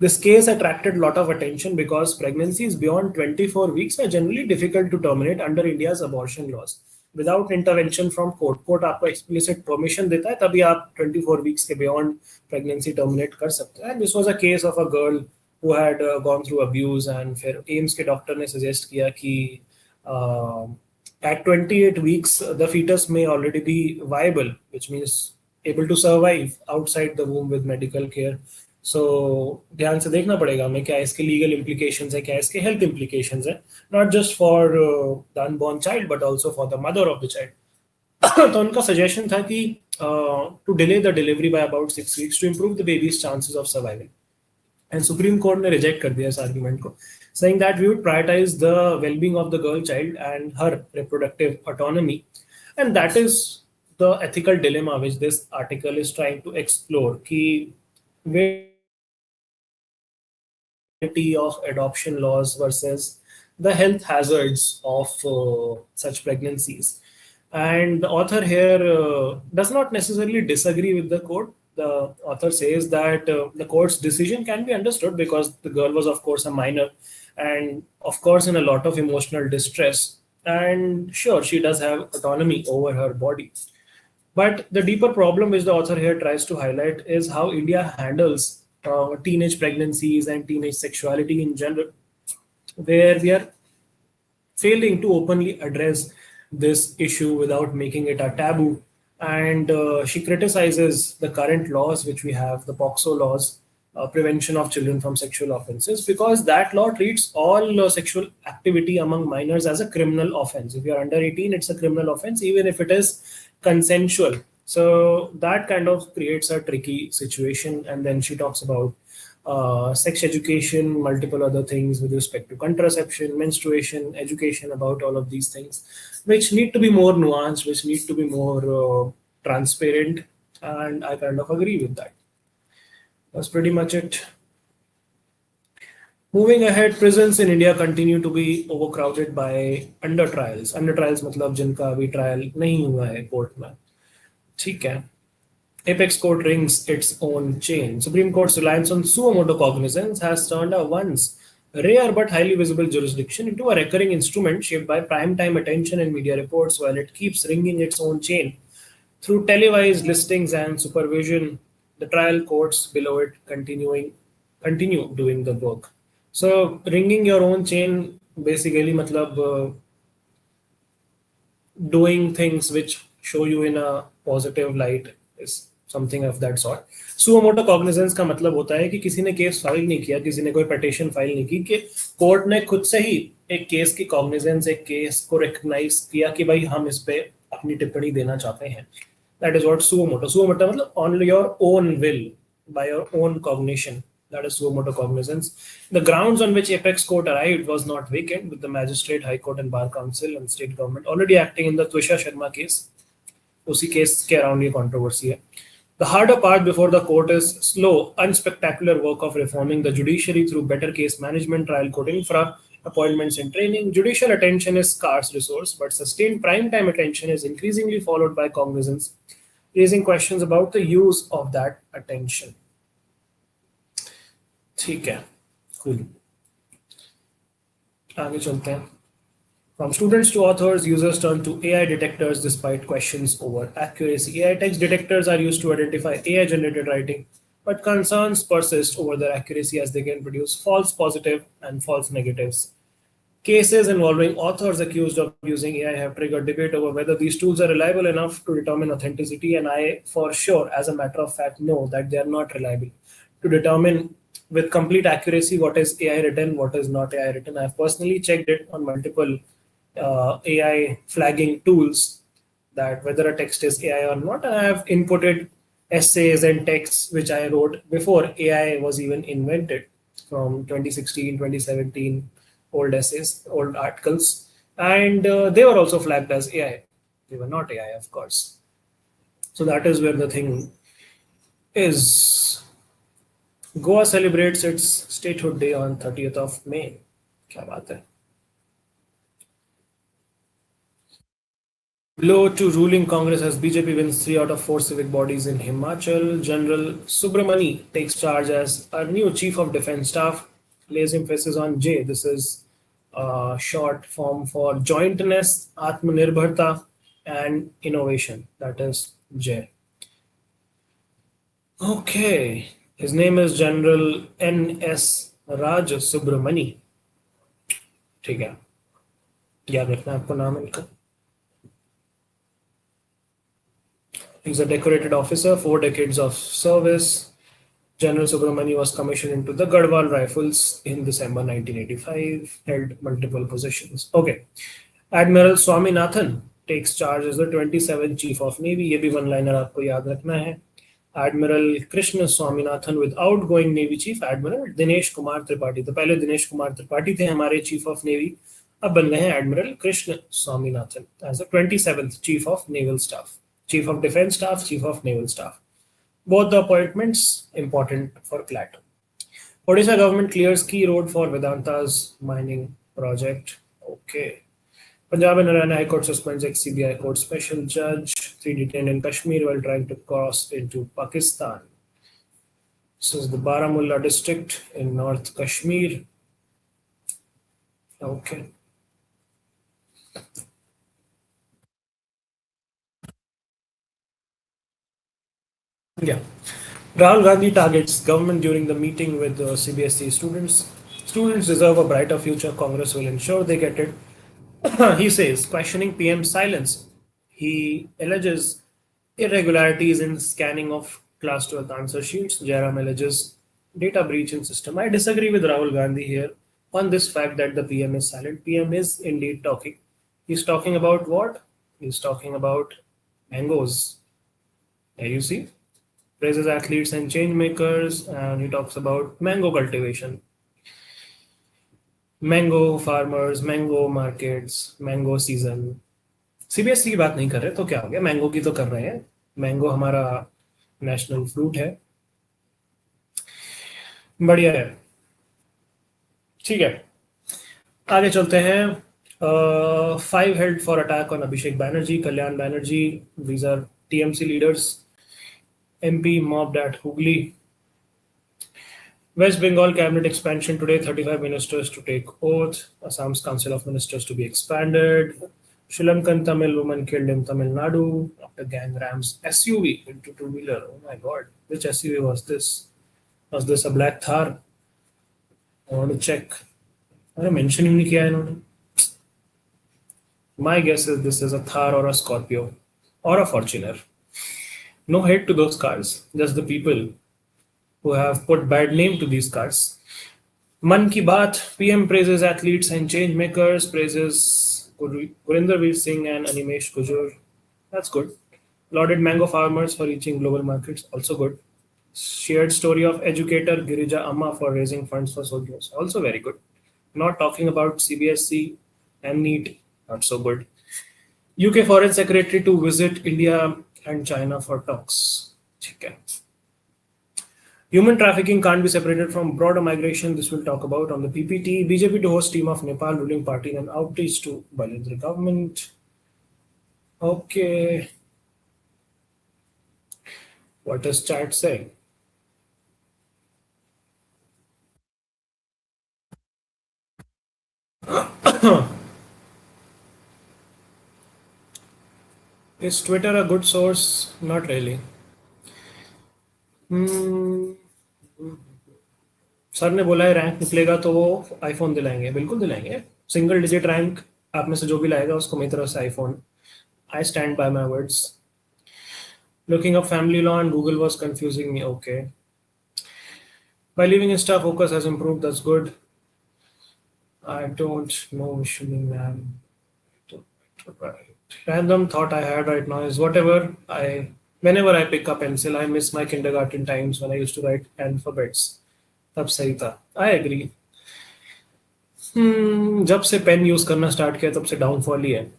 this case attracted a lot of attention because pregnancies beyond 24 weeks are generally difficult to terminate under India's abortion laws. Without intervention from court, court आपको explicit permission देता है तभी आप 24 weeks के beyond pregnancy terminate कर सकते हैं. And this was a case of a girl who had gone through abuse, and फिर एम्स के डॉक्टर ने suggest किया कि at 28 weeks the fetus may already be viable, which means able to survive outside the womb with medical care. So ध्यान से देखना पड़ेगा हमें क्या इसके legal implications है, क्या इसके health implications है, not just for the unborn child but also for the mother of the child. तो उनका suggestion था कि to delay the delivery by about 6 weeks to improve the baby's chances of survival. And Supreme Court ने reject कर दिया इस argument को, saying that we would prioritize the well-being of the girl child and her reproductive autonomy. And that is the ethical dilemma which this article is trying to explore. Ki of adoption laws versus the health hazards of such pregnancies. And the author here does not necessarily disagree with the court. The author says that the court's decision can be understood because the girl was, of course, a minor and, of course, in a lot of emotional distress. And sure, she does have autonomy over her body. But the deeper problem which the author here tries to highlight is how India handles teenage pregnancies and teenage sexuality in general, where we are failing to openly address this issue without making it a taboo. And she criticizes the current laws which we have, the POCSO laws, prevention of children from sexual offenses, because that law treats all sexual activity among minors as a criminal offense. If you're under 18, it's a criminal offense, even if it is consensual. So that kind of creates a tricky situation. And then she talks about sex education, multiple other things with respect to contraception, menstruation, education about all of these things, which need to be more nuanced, which need to be more transparent. And I kind of agree with that. That's pretty much it. Moving ahead, prisons in India continue to be overcrowded by under trials. Under trials मतलब जिनका अभी trial नहीं हुआ है court में. ठीक है. Apex Court rings its own chain. Supreme Court's reliance on suo motu cognizance has turned a once rare but highly visible jurisdiction into a recurring instrument shaped by prime-time attention and media reports, while it keeps ringing its own chain. Through televised listings and supervision, the trial courts below it continue doing the work. So ringing your own chain basically matlab doing things which show you in a positive light is something of that sort. Suo motu cognizance का मतलब होता है कि किसी ने case file नहीं किया, किसी ने कोई पिटीशन फाइल नहीं की, कि कोर्ट ने खुद से ही एक केस की कॉग्निजेंस, एक केस को रिकग्नाइज किया कि भाई हम इस पे अपनी टिप्पणी देना चाहते हैं. That is what suo motu. Suo motu मतलब on your own will, by your own cognition. That is suo motu cognizance. The grounds on which Apex Court arrived was not vacant, with the Magistrate, High Court, and Bar Council and state government already acting in the Twisha Sharma case. उसी case के around ये controversy है. The harder part before the court is slow, unspectacular work of reforming the judiciary through better case management, trial court infra, appointments and training. Judicial attention is scarce resource, but sustained prime time attention is increasingly followed by cognizance, raising questions about the use of that attention. ठीक है, cool. आगे चलते हैं. From students to authors, users turn to AI detectors despite questions over accuracy. AI text detectors are used to identify AI-generated writing, but concerns persist over their accuracy as they can produce false positive and false negatives. Cases involving authors accused of using AI have triggered debate over whether these tools are reliable enough to determine authenticity, and I, for sure, as a matter of fact, know that they are not reliable to determine with complete accuracy what is AI written, what is not AI written. I have personally checked it on multiple AI flagging tools that whether a text is AI or not, and I have inputted essays and texts which I wrote before AI was even invented, from 2016, 2017, old essays, old articles, and they were also flagged as AI. They were not AI, of course. So that is where the thing is. Goa celebrates its statehood day on 30th of May. क्या बात है. Blow to ruling Congress as BJP wins 3 out of 4 civic bodies in Himachal. General Subramani takes charge as our new Chief of Defence Staff, lays emphasis on J. This is a short form for jointness, Atmanirbharta, and innovation. That is J. Okay. His name is General N.S. Raj Subramani. ठीक है, याद रखना आपको नाम इनका. He's a decorated officer, 4 decades of service. General Subramani was commissioned into the Garhwal Rifles in December 1985, held multiple positions. Okay. Admiral Swaminathan takes charge as the 27th Chief of Navy. ये भी one liner आपको याद रखना है. Admiral Krishna Swaminathan with outgoing Navy Chief Admiral Dinesh Kumar Tripathi. तो पहले दिनेश कुमार त्रिपाठी थे हमारे Chief of Navy, अब बन गए हैं Admiral Krishna Swaminathan as the 27th Chief of Naval Staff. Chief of Defence Staff, Chief of Naval Staff. Both the appointments important for CLAT. Odisha government clears key road for Vedanta's mining project. Okay. Punjab and Haryana High Court suspends ex-CBI Court special judge. 3 detained in Kashmir while trying to cross into Pakistan. This is the Baramulla district in North Kashmir. Okay. Yeah. Rahul Gandhi targets government during the meeting with the CBSE students. Students deserve a brighter future. Congress will ensure they get it. He says, questioning PM's silence. He alleges irregularities in scanning of class 12 answer sheets. Jairam alleges data breach in system. I disagree with Rahul Gandhi here on this fact that the PM is silent. PM is indeed talking. He's talking about what? He's talking about mangoes. There you see. Praises athletes and change makers, and he talks about mango cultivation. Mango farmers, mango markets, mango season. CBSE की बात नहीं कर रहे तो क्या हो गया, mango की तो कर रहे हैं. मैंगो हमारा नेशनल फ्रूट है. बढ़िया है. ठीक है, आगे चलते हैं. 5 held for attack on Abhishek Banerjee, Kalyan Banerjee. These are TMC leaders. MP mobbed at Hooghly. West Bengal cabinet expansion today, 35 ministers to take oath. Assam's Council of Ministers to be expanded. Sri Lankan Tamil woman killed in Tamil Nadu after gang rams SUV into two-wheeler. Oh my god, which SUV was this? Was this a black Thar? I want to check. I mention ही नहीं किया इन्होंने. My guess is this is a Thar or a Scorpio or a Fortuner. No hate to those cars, just the people who have put bad name to these cars. Man Ki Baat, PM praises athletes and change makers, praises Gurinder Veer Singh and Animesh Kujur. That's good. Lauded mango farmers for reaching global markets, also good. Shared story of educator Girija Amma for raising funds for soldiers, also very good. Not talking about CBSC and NEET, not so good. UK Foreign Secretary to visit India and China for talks. Okay. Human trafficking can't be separated from broader migration. This we'll talk about on the PPT. BJP to host team of Nepal ruling party and outreach to Balindra government. Okay. What does chat say? Is Twitter a good source? Not really. Sir ने बोला है rank निकलेगा तो वो iPhone दिलाएंगे, बिल्कुल दिलाएंगे. Single digit rank आप में से जो भी लाएगा उसको मेरी तरफ से iPhone. I stand by my words. Looking up family law and Google was confusing me. Okay. By leaving Insta, focus has improved. That's good. I don't know, Vishnu, man. Random thought I had right now is whenever I pick up pencil, I miss my kindergarten times when I used to write alphabets. तब सही था. I agree. जब से pen use करना start किया तब से downfall ही है.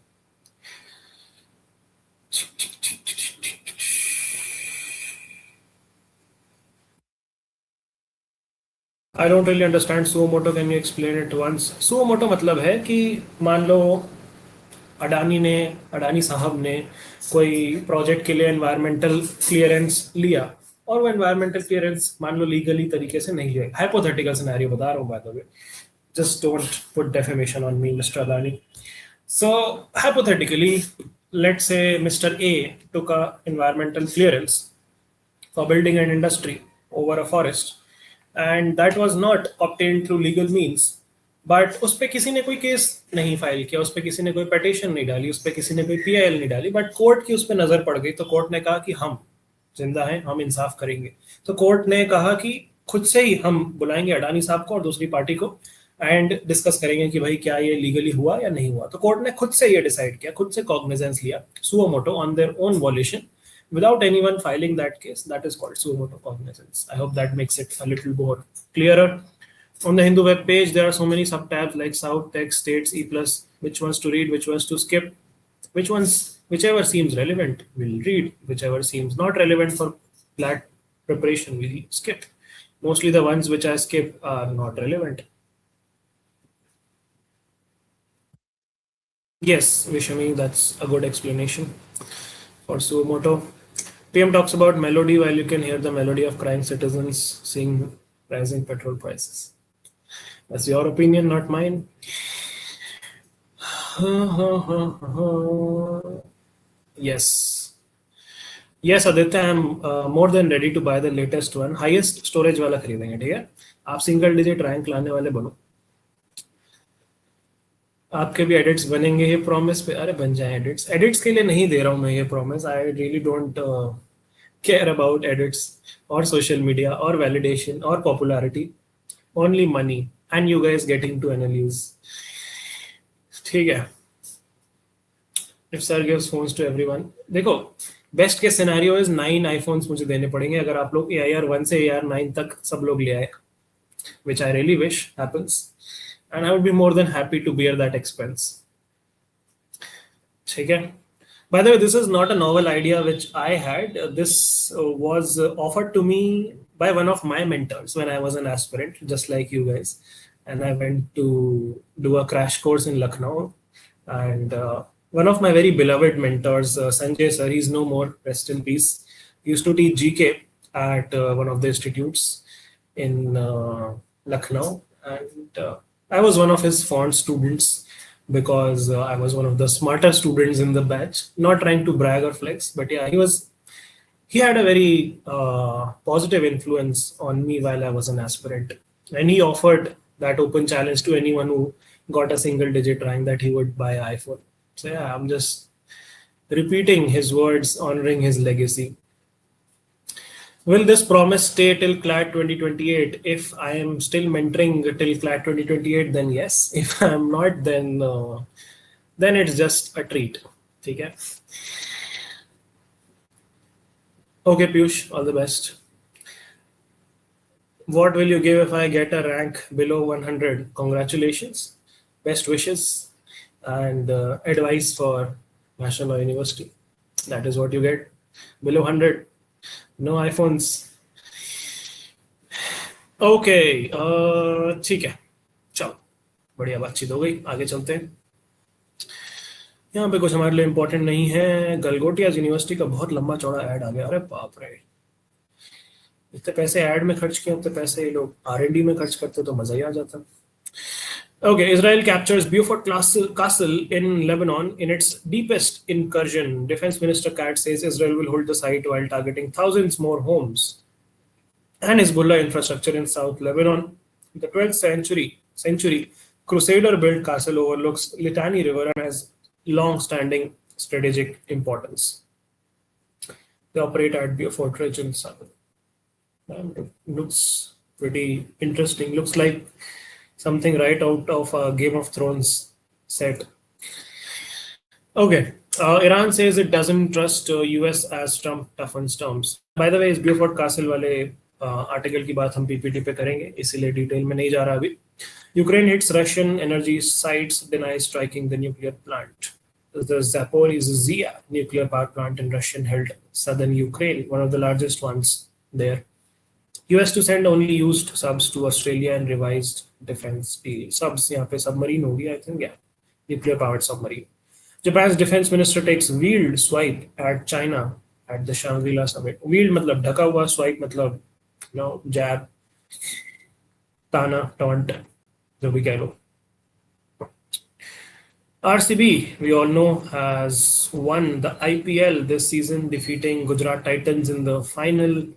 I don't really understand suo-moto. Can you explain it once? Suo-moto मतलब है कि मान लो अडानी साहब ने कोई प्रोजेक्ट के लिए एनवायरमेंटल क्लियरेंस लिया और वो एनवायरमेंटल क्लियरेंस मान लो लीगली तरीके से नहीं है. हाइपोथेटिकल सिनेरियो बता रहा हूँ by the way. Just don't put defamation on me, Mr. Adani. So hypothetically, let's say Mr. A took a environmental clearance for building an industry over a forest, and that was not obtained through legal means. But उस पर किसी ने कोई case नहीं file किया, उस पर किसी ने कोई पिटीशन नहीं डाली, उस पर किसी ने कोई पीआईएल नहीं डाली, बट कोर्ट की उस पर नजर पड़ गई. तो कोर्ट ने कहा कि हम जिंदा हैं, हम इंसाफ करेंगे. तो कोर्ट ने कहा कि खुद से ही हम बुलाएंगे अडानी साहब को और दूसरी पार्टी को एंड डिस्कस करेंगे कि भाई क्या ये लीगली हुआ या नहीं हुआ. तो कोर्ट ने खुद से ये डिसाइड किया, खुद से कॉग्निजेंस लिया, suo moto on their own volition without anyone filing that case. That is called suo moto cognizance. I hope that makes it a little more clearer. On the Hindu web page, there are so many subtabs like South, Text, States, E+, which ones to read, which ones to skip, whichever seems relevant, we'll read, whichever seems not relevant for CLAT preparation, we'll skip. Mostly the ones which I skip are not relevant. Yes, Vishami, that's a good explanation for suo moto. PM talks about melody while you can hear the melody of crying citizens seeing rising petrol prices. That's your opinion, not mine. Yes. Yes, Aditya, I'm more than ready to buy the latest one. Highest storage वाला खरीदेंगे, ठीक है? आप single digit rank लाने वाले बनो. आपके भी एडिट्स बनेंगे ये प्रॉमिस पे. अरे बन जाए एडिट्स. एडिट्स के लिए नहीं दे रहा हूँ मैं ये promise. I really don't care about edits और सोशल मीडिया और वैलिडेशन और popularity. Only money and you guys getting to analyse. ठीक है. इफ sir gives phones to everyone, देखो बेस्ट के सिनेरियो इज 9 आईफोन्स मुझे देने पड़ेंगे अगर आप लोग AIR 1 से AIR 9 तक सब लोग ले आए, which I really wish happens, and I would be more than happy to bear that expense. ठीक है. By the way, this is not a novel idea which I had. This was offered to me by one of my mentors when I was an aspirant, just like you guys. And I went to do a crash course in Lucknow. And one of my very beloved mentors, Sanjay sir, he's no more, rest in peace. He used to teach GK at one of the institutes in Lucknow. And I was one of his fond students because I was one of the smarter students in the batch. Not trying to brag or flex, but yeah, he had a very positive influence on me while I was an aspirant. And he offered that open challenge to anyone who got a single digit rank that he would buy an iPhone. So yeah, I'm just repeating his words, honoring his legacy. Will this promise stay till CLAT 2028? If I am still mentoring till CLAT 2028, then yes. If I am not, then it's just a treat. Okay. Okay, Piyush, all the best. What will you give if I get a rank below 100? Congratulations, best wishes, and advice for National Law University. That is what you get. Below 100, no iPhones. Okay ठीक है, चलो बढ़िया बातचीत हो गई, आगे चलते हैं। यहाँ पे कुछ हमारे लिए इम्पोर्टेंट नहीं है। गलगोटिया यूनिवर्सिटी का बहुत लंबा चौड़ा ऐड आ गया, अरे बाप रे, इतने पैसे ऐड में खर्च किए, उतने पैसे ये लोग R&D में खर्च करते तो मजा ही आ जाता। Okay, Israel captures Beaufort Castle in Lebanon in its deepest incursion. Defense Minister CAT says Israel will hold the site while targeting thousands more homes and Hezbollah infrastructure in South Lebanon. The 12th century Crusader-built castle overlooks Litani River and has long-standing strategic importance. They operate at Beaufort Ridge in South. It looks pretty interesting. Looks like something right out of a Game of Thrones set. Okay. Iran says it doesn't trust US as Trump toughens terms. By the way, इस Beaufort Castle वाले article की बात हम PPT पे करेंगे, इसीलिए detail में नहीं जा रहा अभी. Ukraine hits Russian energy sites, denies striking the nuclear plant. The Zaporizhzhia nuclear power plant in Russian-held southern Ukraine, one of the largest ones there. US to send only used subs to Australia and revised defense deal. Subs यहाँ पे submarine होगी, I think, yeah, nuclear powered submarine. Japan's defense minister takes wheeled swipe at China at the Shangri-La summit. Wheeled मतलब ढका हुआ, swipe मतलब jab, ताना, taunt, जो भी कह लो. RCB, we all know, has won the IPL this season, defeating Gujarat Titans in the final.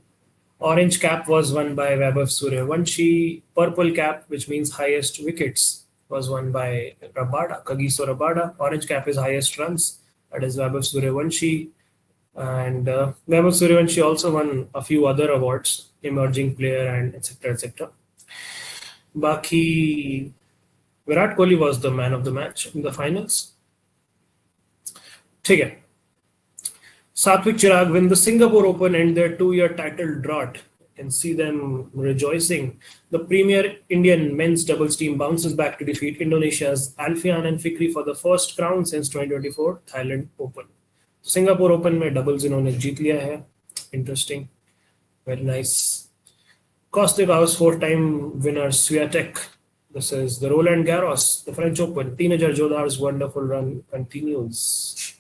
Orange cap was won by Vaibhav Suryavanshi. Purple cap, which means highest wickets, was won by Kagiso Rabada. Orange cap is highest runs, that is Vaibhav Suryavanshi. And Vaibhav Suryavanshi also won a few other awards, emerging player and etc. etc. Baki, Virat Kohli was the man of the match in the finals. ठीक है. Satvik Chirag win the Singapore Open and their 2-year title drought. And see them rejoicing. The premier Indian men's doubles team bounces back to defeat Indonesia's Alfian and Fikri for the first crown since 2024 Thailand Open. Singapore Open में doubles इन्होंने जीत लिया है. Interesting, very nice. Kostic House 4-time winner Swiatek. This is the Roland Garros, the French Open. Teenager Jodar's wonderful run continues.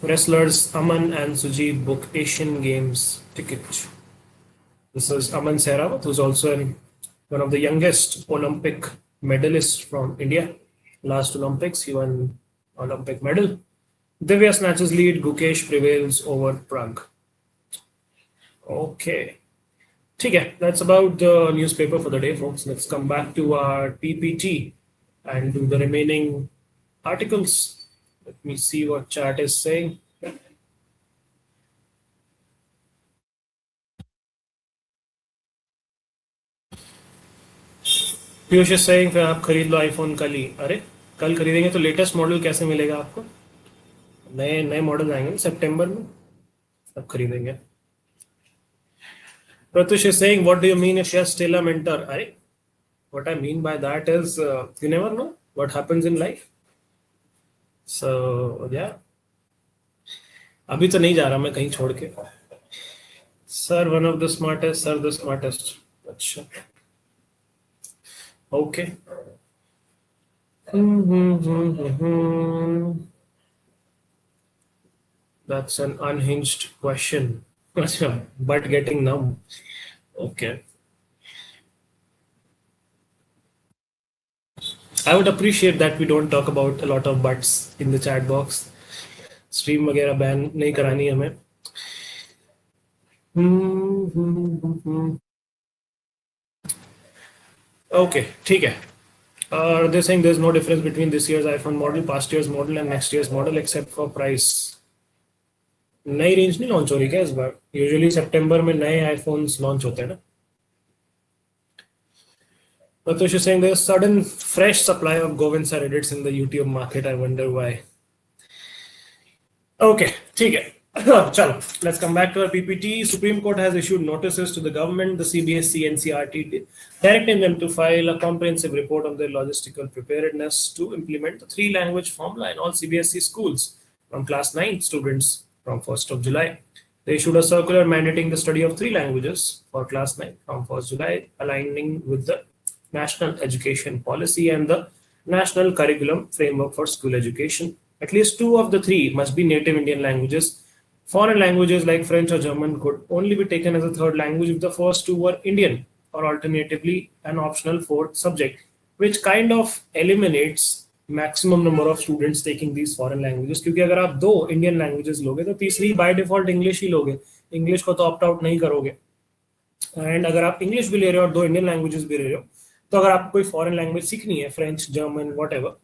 Wrestlers Aman and Sujit book Asian Games ticket. This is Aman Sehrawat, who's also one of the youngest Olympic medalists from India. Last Olympics, he won Olympic medal. Divya snatches lead, Gukesh prevails over Prague. Okay. Okay, that's about the newspaper for the day, folks. Let's come back to our PPT and do the remaining articles. Let me see what chat is saying. Piyush is saying फिर आप खरीद लो iPhone कल ही. अरे कल खरीदेंगे तो latest model कैसे मिलेगा आपको? नए मॉडल आएंगे सितंबर में, तब खरीदेंगे. Pratush is saying, what do you mean if you're still a mentor? Arey, what I mean by that is you never know what happens in life. So yeah, अभी तो नहीं जा रहा मैं कहीं छोड़ के. Sir, one of the smartest, sir, the smartest. अच्छा. Okay. That's an unhinged question. But getting numb. Okay. I would appreciate that we don't talk about a lot of buts in the chat box. Stream वगैरह ban नहीं करानी हमें. Okay, ठीक है. They're saying there's no difference between this year's iPhone model, past year's model, and next year's model except for price. नई range नहीं launch हो रही क्या इस बार? यूजुअली सितंबर में नए आईफोन्स लॉन्च होते हैं ना. But you're saying there's sudden fresh supply of Govins Reddits in the YouTube market. I wonder why. Okay, ठीक है. चलो, let's come back to our PPT. Supreme Court has issued notices to the government, the CBSE, NCRT, directing them to file a comprehensive report on their logistical preparedness to implement the three-language formula in all CBSE schools from class 9 students from 1st of July. They issued a circular mandating the study of three languages for class 9 from 1st July, aligning with the National Education Policy and the National Curriculum Framework for School Education. At least two of the three must be native Indian languages. Foreign languages like French or German could only be taken as a third language if the first two were Indian, or alternatively an optional fourth subject, which kind of eliminates maximum number of students taking these foreign languages. क्योंकि अगर आप दो Indian languages लोगे तो तीसरी by default English ही लोगे, English को तो ऑप्ट आउट नहीं करोगे. एंड अगर आप इंग्लिश भी ले रहे हो और दो इंडियन लैंग्वेजेस भी ले रहे हो, तो अगर आपको कोई फॉरेन लैंग्वेज सीखनी है, फ्रेंच, जर्मन, वॉट एवर,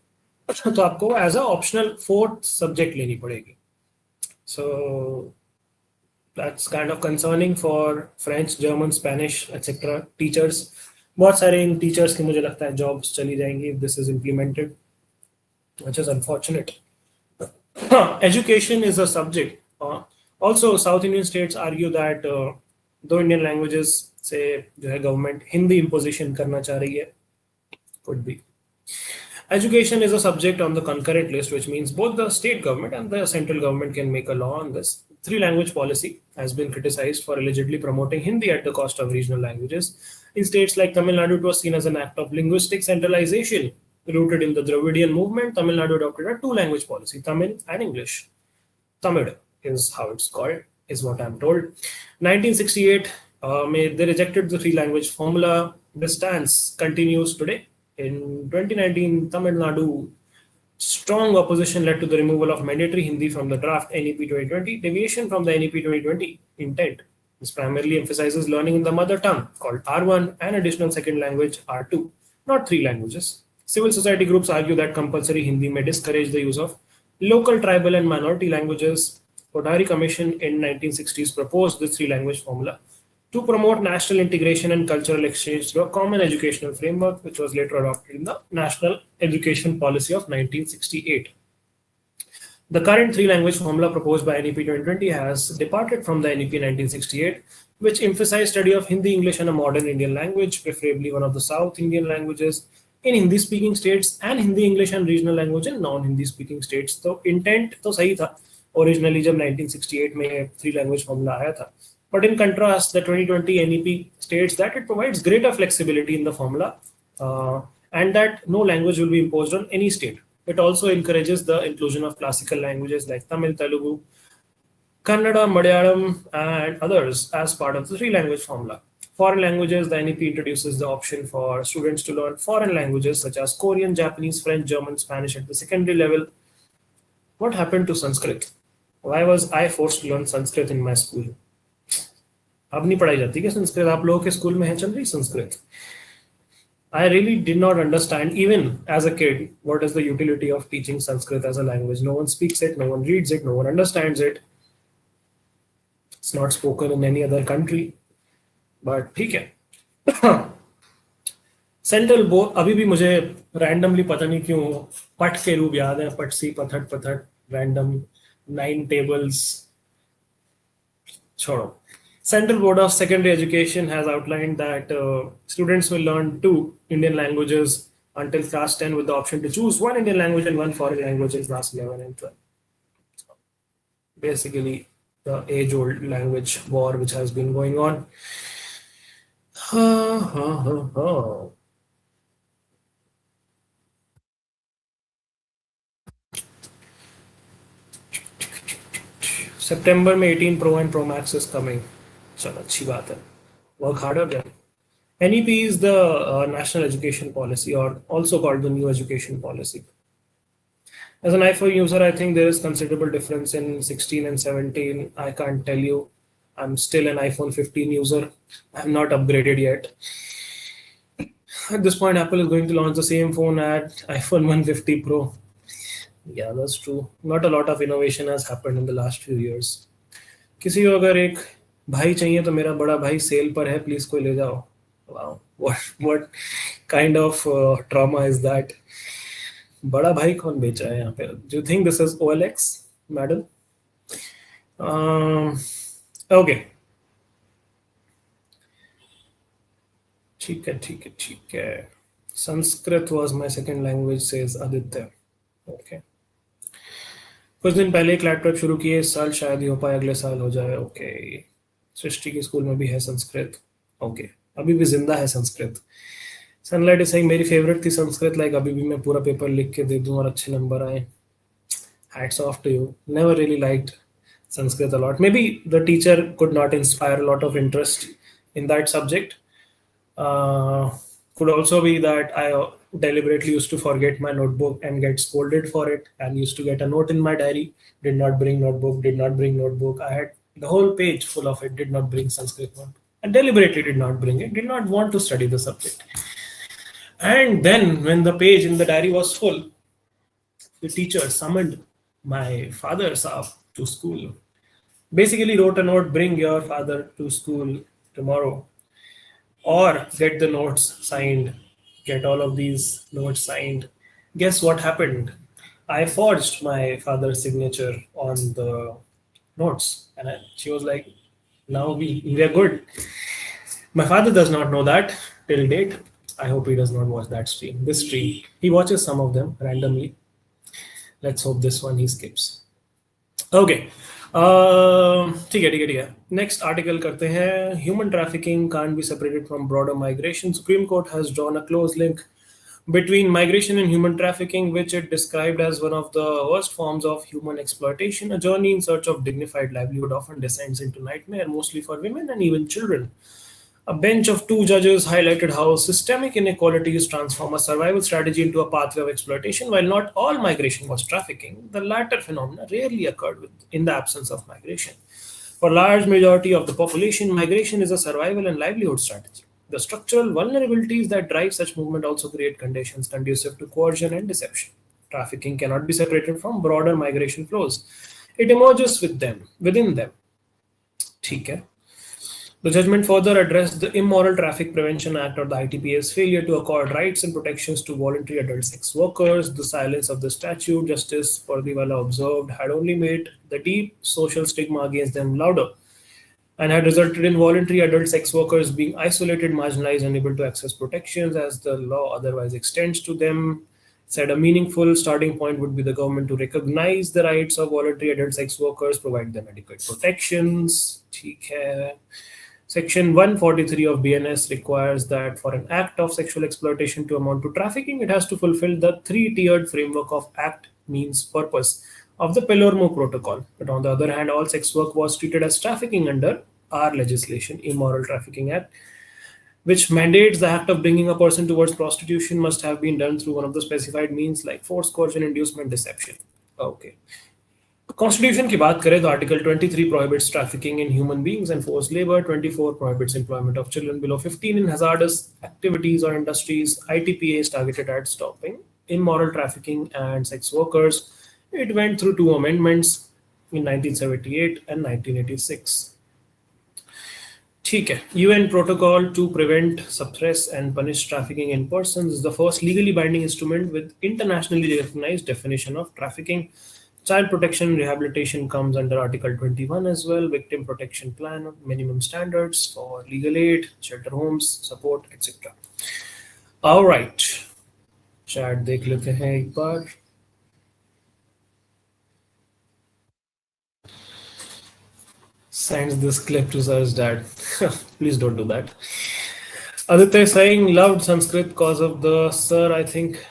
तो आपको as a optional fourth subject लेनी पड़ेगी. So that's kind of concerning for French, German, Spanish etcetera teachers. बहुत सारे इन टीचर्स की मुझे लगता है जॉब्स चली जाएंगी if this is implemented, which is unfortunate. Education is a subject. Also south Indian states argue that दो इंडियन लैंग्वेजेस से जो है गवर्नमेंट हिंदी इम्पोजिशन करना चाह रही है. Could be. Education is a subject on the concurrent list, which means both the state government and the central government can make a law on this. Three-language policy has been criticized for allegedly promoting Hindi at the cost of regional languages. In states like Tamil Nadu, it was seen as an act of linguistic centralization. Rooted in the Dravidian movement, Tamil Nadu adopted a two-language policy, Tamil and English. Tamil is how it's called, is what I'm told. 1968, they rejected the three-language formula. The stance continues today. In 2019, Tamil Nadu strong opposition led to the removal of mandatory Hindi from the draft NEP 2020. Deviation from the NEP 2020 intent. This primarily emphasizes learning in the mother tongue called R1 and additional second language R2, not three languages. Civil society groups argue that compulsory Hindi may discourage the use of local, tribal, and minority languages. Kothari Commission in 1960s proposed the three-language formula to promote national integration and cultural exchange through a common educational framework, which was later adopted in the National Education Policy of 1968. The current three-language formula proposed by NEP 2020 has departed from the NEP 1968, which emphasized study of Hindi, English, and a modern Indian language, preferably one of the South Indian languages, in Hindi-speaking states, and Hindi, English, and regional language in non-Hindi-speaking states. तो intent तो सही था originally जब 1968 में three-language formula आया था. But in contrast, the 2020 NEP states that it provides greater flexibility in the formula and that no language will be imposed on any state. It also encourages the inclusion of classical languages like Tamil, Telugu, Kannada, Malayalam, and others as part of the three-language formula. Foreign languages, the NEP introduces the option for students to learn foreign languages such as Korean, Japanese, French, German, Spanish at the secondary level. What happened to Sanskrit? Why was I forced to learn Sanskrit in my school? अब नहीं पढ़ाई जाती क्या संस्कृत? आप लोगों के school में है चल रही Sanskrit? I really did not understand, even as a kid, what is the utility of teaching Sanskrit as a language. No one speaks it, no one reads it, no one understands it. It's not spoken in any other country. But ठीक है. Central board अभी भी मुझे randomly पता नहीं क्यों पट के रूप याद है. पटसी, पथट, पथट, रैंडम, 9 tables. छोड़ो. Central Board of Secondary Education has outlined that students will learn 2 Indian languages until class 10 with the option to choose 1 Indian language and 1 foreign language in class 11 and 12. Basically, the age-old language war which has been going on. September में 18 Pro and Pro Max is coming. चलो अच्छी बात है. Work harder then. NEP is the National Education Policy, or also called the New Education Policy. As an iPhone user, I think there is considerable difference in 16 and 17. I can't tell you. I'm still an iPhone 15 user. I'm not upgraded yet. At this point, Apple is going to launch the same phone at iPhone 150 Pro. Yeah, that's true. Not a lot of innovation has happened in the last few years. किसी को अगर एक भाई चाहिए तो मेरा बड़ा भाई सेल पर है, प्लीज कोई ले जाओ. Wow, what kind of trauma is that. बड़ा भाई कौन बेचा है यहाँ पे? Do you think this is OLX, madam? Okay, ठीक है ठीक है ठीक है. Sanskrit was my second language, says Aditya. Okay. कुछ दिन पहले क्लैट प्रेप शुरू किए, इस साल शायद ही हो पाए, अगले साल हो जाए. ओके. सृष्टि के स्कूल में भी है संस्कृत. ओके. अभी भी जिंदा है संस्कृत. सनलाइट इज सेइंग मेरी फेवरेट थी संस्कृत, लाइक अभी भी मैं पूरा पेपर लिख के दे दूं और अच्छे नंबर आए. Hats off to you. Never really liked Sanskrit a lot. Maybe the teacher could not inspire a lot of interest in that subject. Uh, could also be that I deliberately used to forget my notebook and get scolded for it, and used to get a note in my diary: did not bring notebook, did not bring notebook. I had the whole page full of it, did not bring Sanskrit note. And deliberately did not bring it, did not want to study the subject. And then, when the page in the diary was full, the teacher summoned my father Saab to school. Basically, wrote a note: bring your father to school tomorrow, or get the notes signed, get all of these notes signed. Guess what happened? I forged my father's signature on the notes, and she was like, now we are good. My father does not know that till date. I hope he does not watch that stream. This stream. He watches some of them randomly. Let's hope this one he skips. Okay. ठीक है ठीक है ठीक है. Next article करते हैं. Human trafficking can't be separated from broader migration. Supreme court has drawn a close link between migration and human trafficking, which it described as one of the worst forms of human exploitation. A journey in search of dignified livelihood often descends into nightmare, mostly for women and even children. A bench of two judges highlighted how systemic inequalities transform a survival strategy into a pathway of exploitation. While not all migration was trafficking, the latter phenomena rarely occurred in the absence of migration. For a large majority of the population, migration is a survival and livelihood strategy. The structural vulnerabilities that drive such movement also create conditions conducive to coercion and deception. Trafficking cannot be separated from broader migration flows. It emerges within them. ठीक है. The judgment further addressed the Immoral Traffic Prevention Act, or the ITPA's failure to accord rights and protections to voluntary adult sex workers. The silence of the statute, Justice Pardiwala observed, had only made the deep social stigma against them louder and had resulted in voluntary adult sex workers being isolated, marginalized, unable to access protections as the law otherwise extends to them. Said a meaningful starting point would be the government to recognize the rights of voluntary adult sex workers, provide them adequate protections. ठीक है. Section 143 of BNS requires that for an act of sexual exploitation to amount to trafficking, it has to fulfill the three-tiered framework of act, means, purpose of the Palermo Protocol. But on the other hand, all sex work was treated as trafficking under our legislation, Immoral Trafficking Act, which mandates the act of bringing a person towards prostitution must have been done through one of the specified means like force, coercion, inducement, deception. Okay. Constitution की बात करें तो Article 23 prohibits trafficking in human beings and forced labor. 24 prohibits employment of children below 15 in hazardous activities or industries. ITPA is targeted at stopping immoral trafficking and sex workers. It went through two amendments in 1978 and 1986. ठीक है. UN Protocol to Prevent, Suppress and Punish Trafficking in Persons is the first legally binding instrument with internationally recognized definition of trafficking. Child protection and rehabilitation comes under Article 21 as well. Victim protection plan, minimum standards for legal aid, shelter homes, support, etc. All right. Chat देख लेते हैं एक बार. Sends this clip to Sir's dad. Please don't do that. Aditya saying loved Sanskrit because of the sir. I think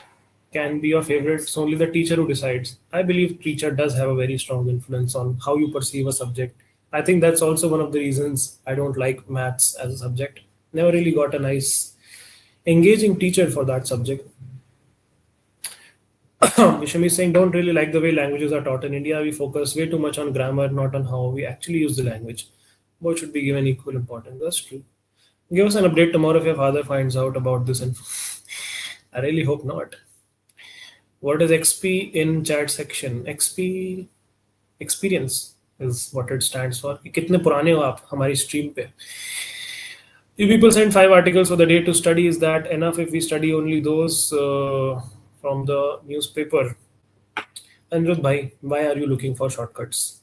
can be your favorite. It's only the teacher who decides. I believe teacher does have a very strong influence on how you perceive a subject. I think that's also one of the reasons I don't like maths as a subject. Never really got a nice, engaging teacher for that subject. Vishami is saying, don't really like the way languages are taught in India. We focus way too much on grammar, not on how we actually use the language. Both should be given equal importance. That's true. Give us an update tomorrow if your father finds out about this info. I really hope not. What is XP in chat section? XP experience. is what it stands for. कितने पुराने हो आप हमारी stream पे? You people send 5 articles for the day to study. Is that enough if we study only those from the newspaper? Anirudh bhai, why are you looking for shortcuts?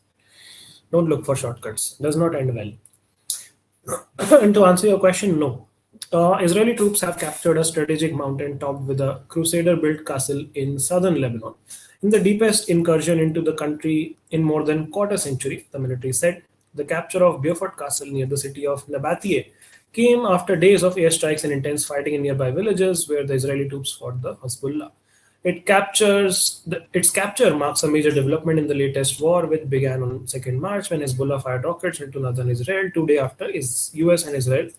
Don't look for shortcuts. Does not end well. And to answer your question, no. Israeli troops have captured a strategic mountain top with a crusader built castle in southern Lebanon. In the deepest incursion into the country in more than quarter century, the military said. The capture of Beaufort Castle near the city of Nabatea came after days of airstrikes and intense fighting in nearby villages where the Israeli troops fought the Hezbollah. Its capture marks a major development in the latest war, which began on 2nd March when Hezbollah fired rockets into northern Israel 2 days after US and Israel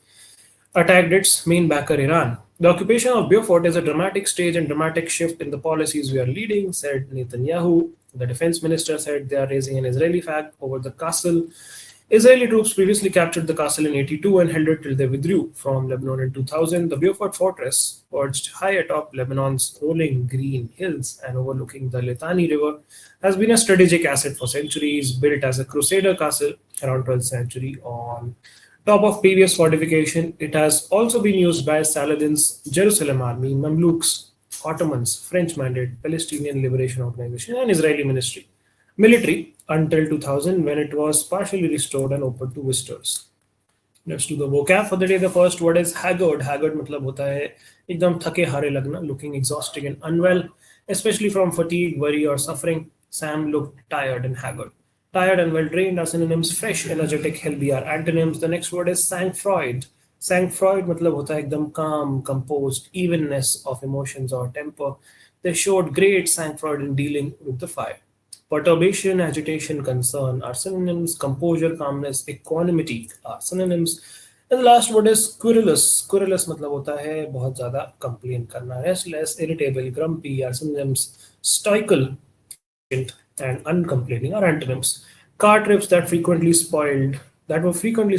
attacked its main backer, Iran. The occupation of Beaufort is a dramatic stage and dramatic shift in the policies we are leading, said Netanyahu. The defense minister said they are raising an Israeli flag over the castle. Israeli troops previously captured the castle in 82 and held it till they withdrew from Lebanon in 2000. The Beaufort fortress, perched high atop Lebanon's rolling green hills and overlooking the Litani River, has been a strategic asset for centuries. Built as a crusader castle around 12th century on top of previous fortification, it has also been used by Saladin's Jerusalem army, Mamluks, Ottomans, French Mandate, Palestinian Liberation Organization, and Israeli military until 2000 when it was partially restored and open to visitors. Let's do the vocab for the day. The first word is haggard. Haggard मतलब होता है एकदम थके हारे लगना, looking exhausted and unwell, especially from fatigue, worry or suffering. Sam looked tired and haggard. Tired and well drained are synonyms. Fresh, energetic, healthy are antonyms. The next word is sang-froid. Sang-froid मतलब होता है एकदम calm, composed, evenness of emotions or temper. They showed great sang-froid in dealing with the fire. Perturbation, agitation, concern are synonyms. Composure, calmness, equanimity are synonyms. And the last word is querulous. Querulous मतलब होता है बहुत ज़्यादा complain करना. Restless, irritable, grumpy are synonyms. Stoical, patient, and uncomplaining are antonyms. Car trips that were frequently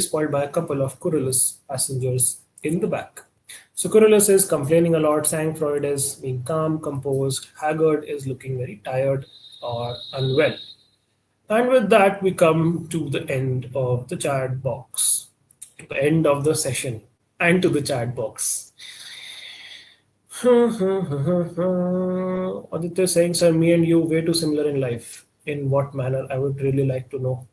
spoiled by a couple of querulous passengers in the back. So querulous is complaining a lot. Sang-froid is being calm, composed. Haggard is looking very tired or unwell. And with that, we come to the end of the chat box, to the end of the session, and to the chat box. Aditya saying, sir, me and you way too similar in life. In what manner? I would really like to know.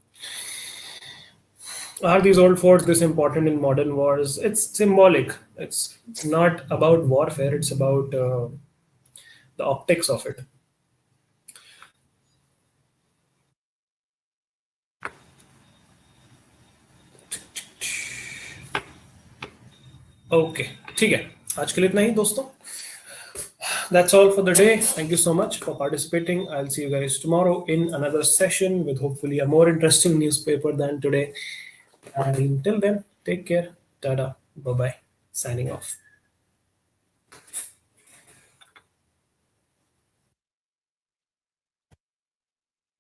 Are these old forts this important in modern wars? It's symbolic. It's not about warfare. It's about the optics of it. Okay, ठीक है. आज के लिए इतना ही दोस्तों. That's all for the day. Thank you so much for participating. I'll see you guys tomorrow in another session with hopefully a more interesting newspaper than today. And until then, take care. Tada. Bye-bye. Signing off.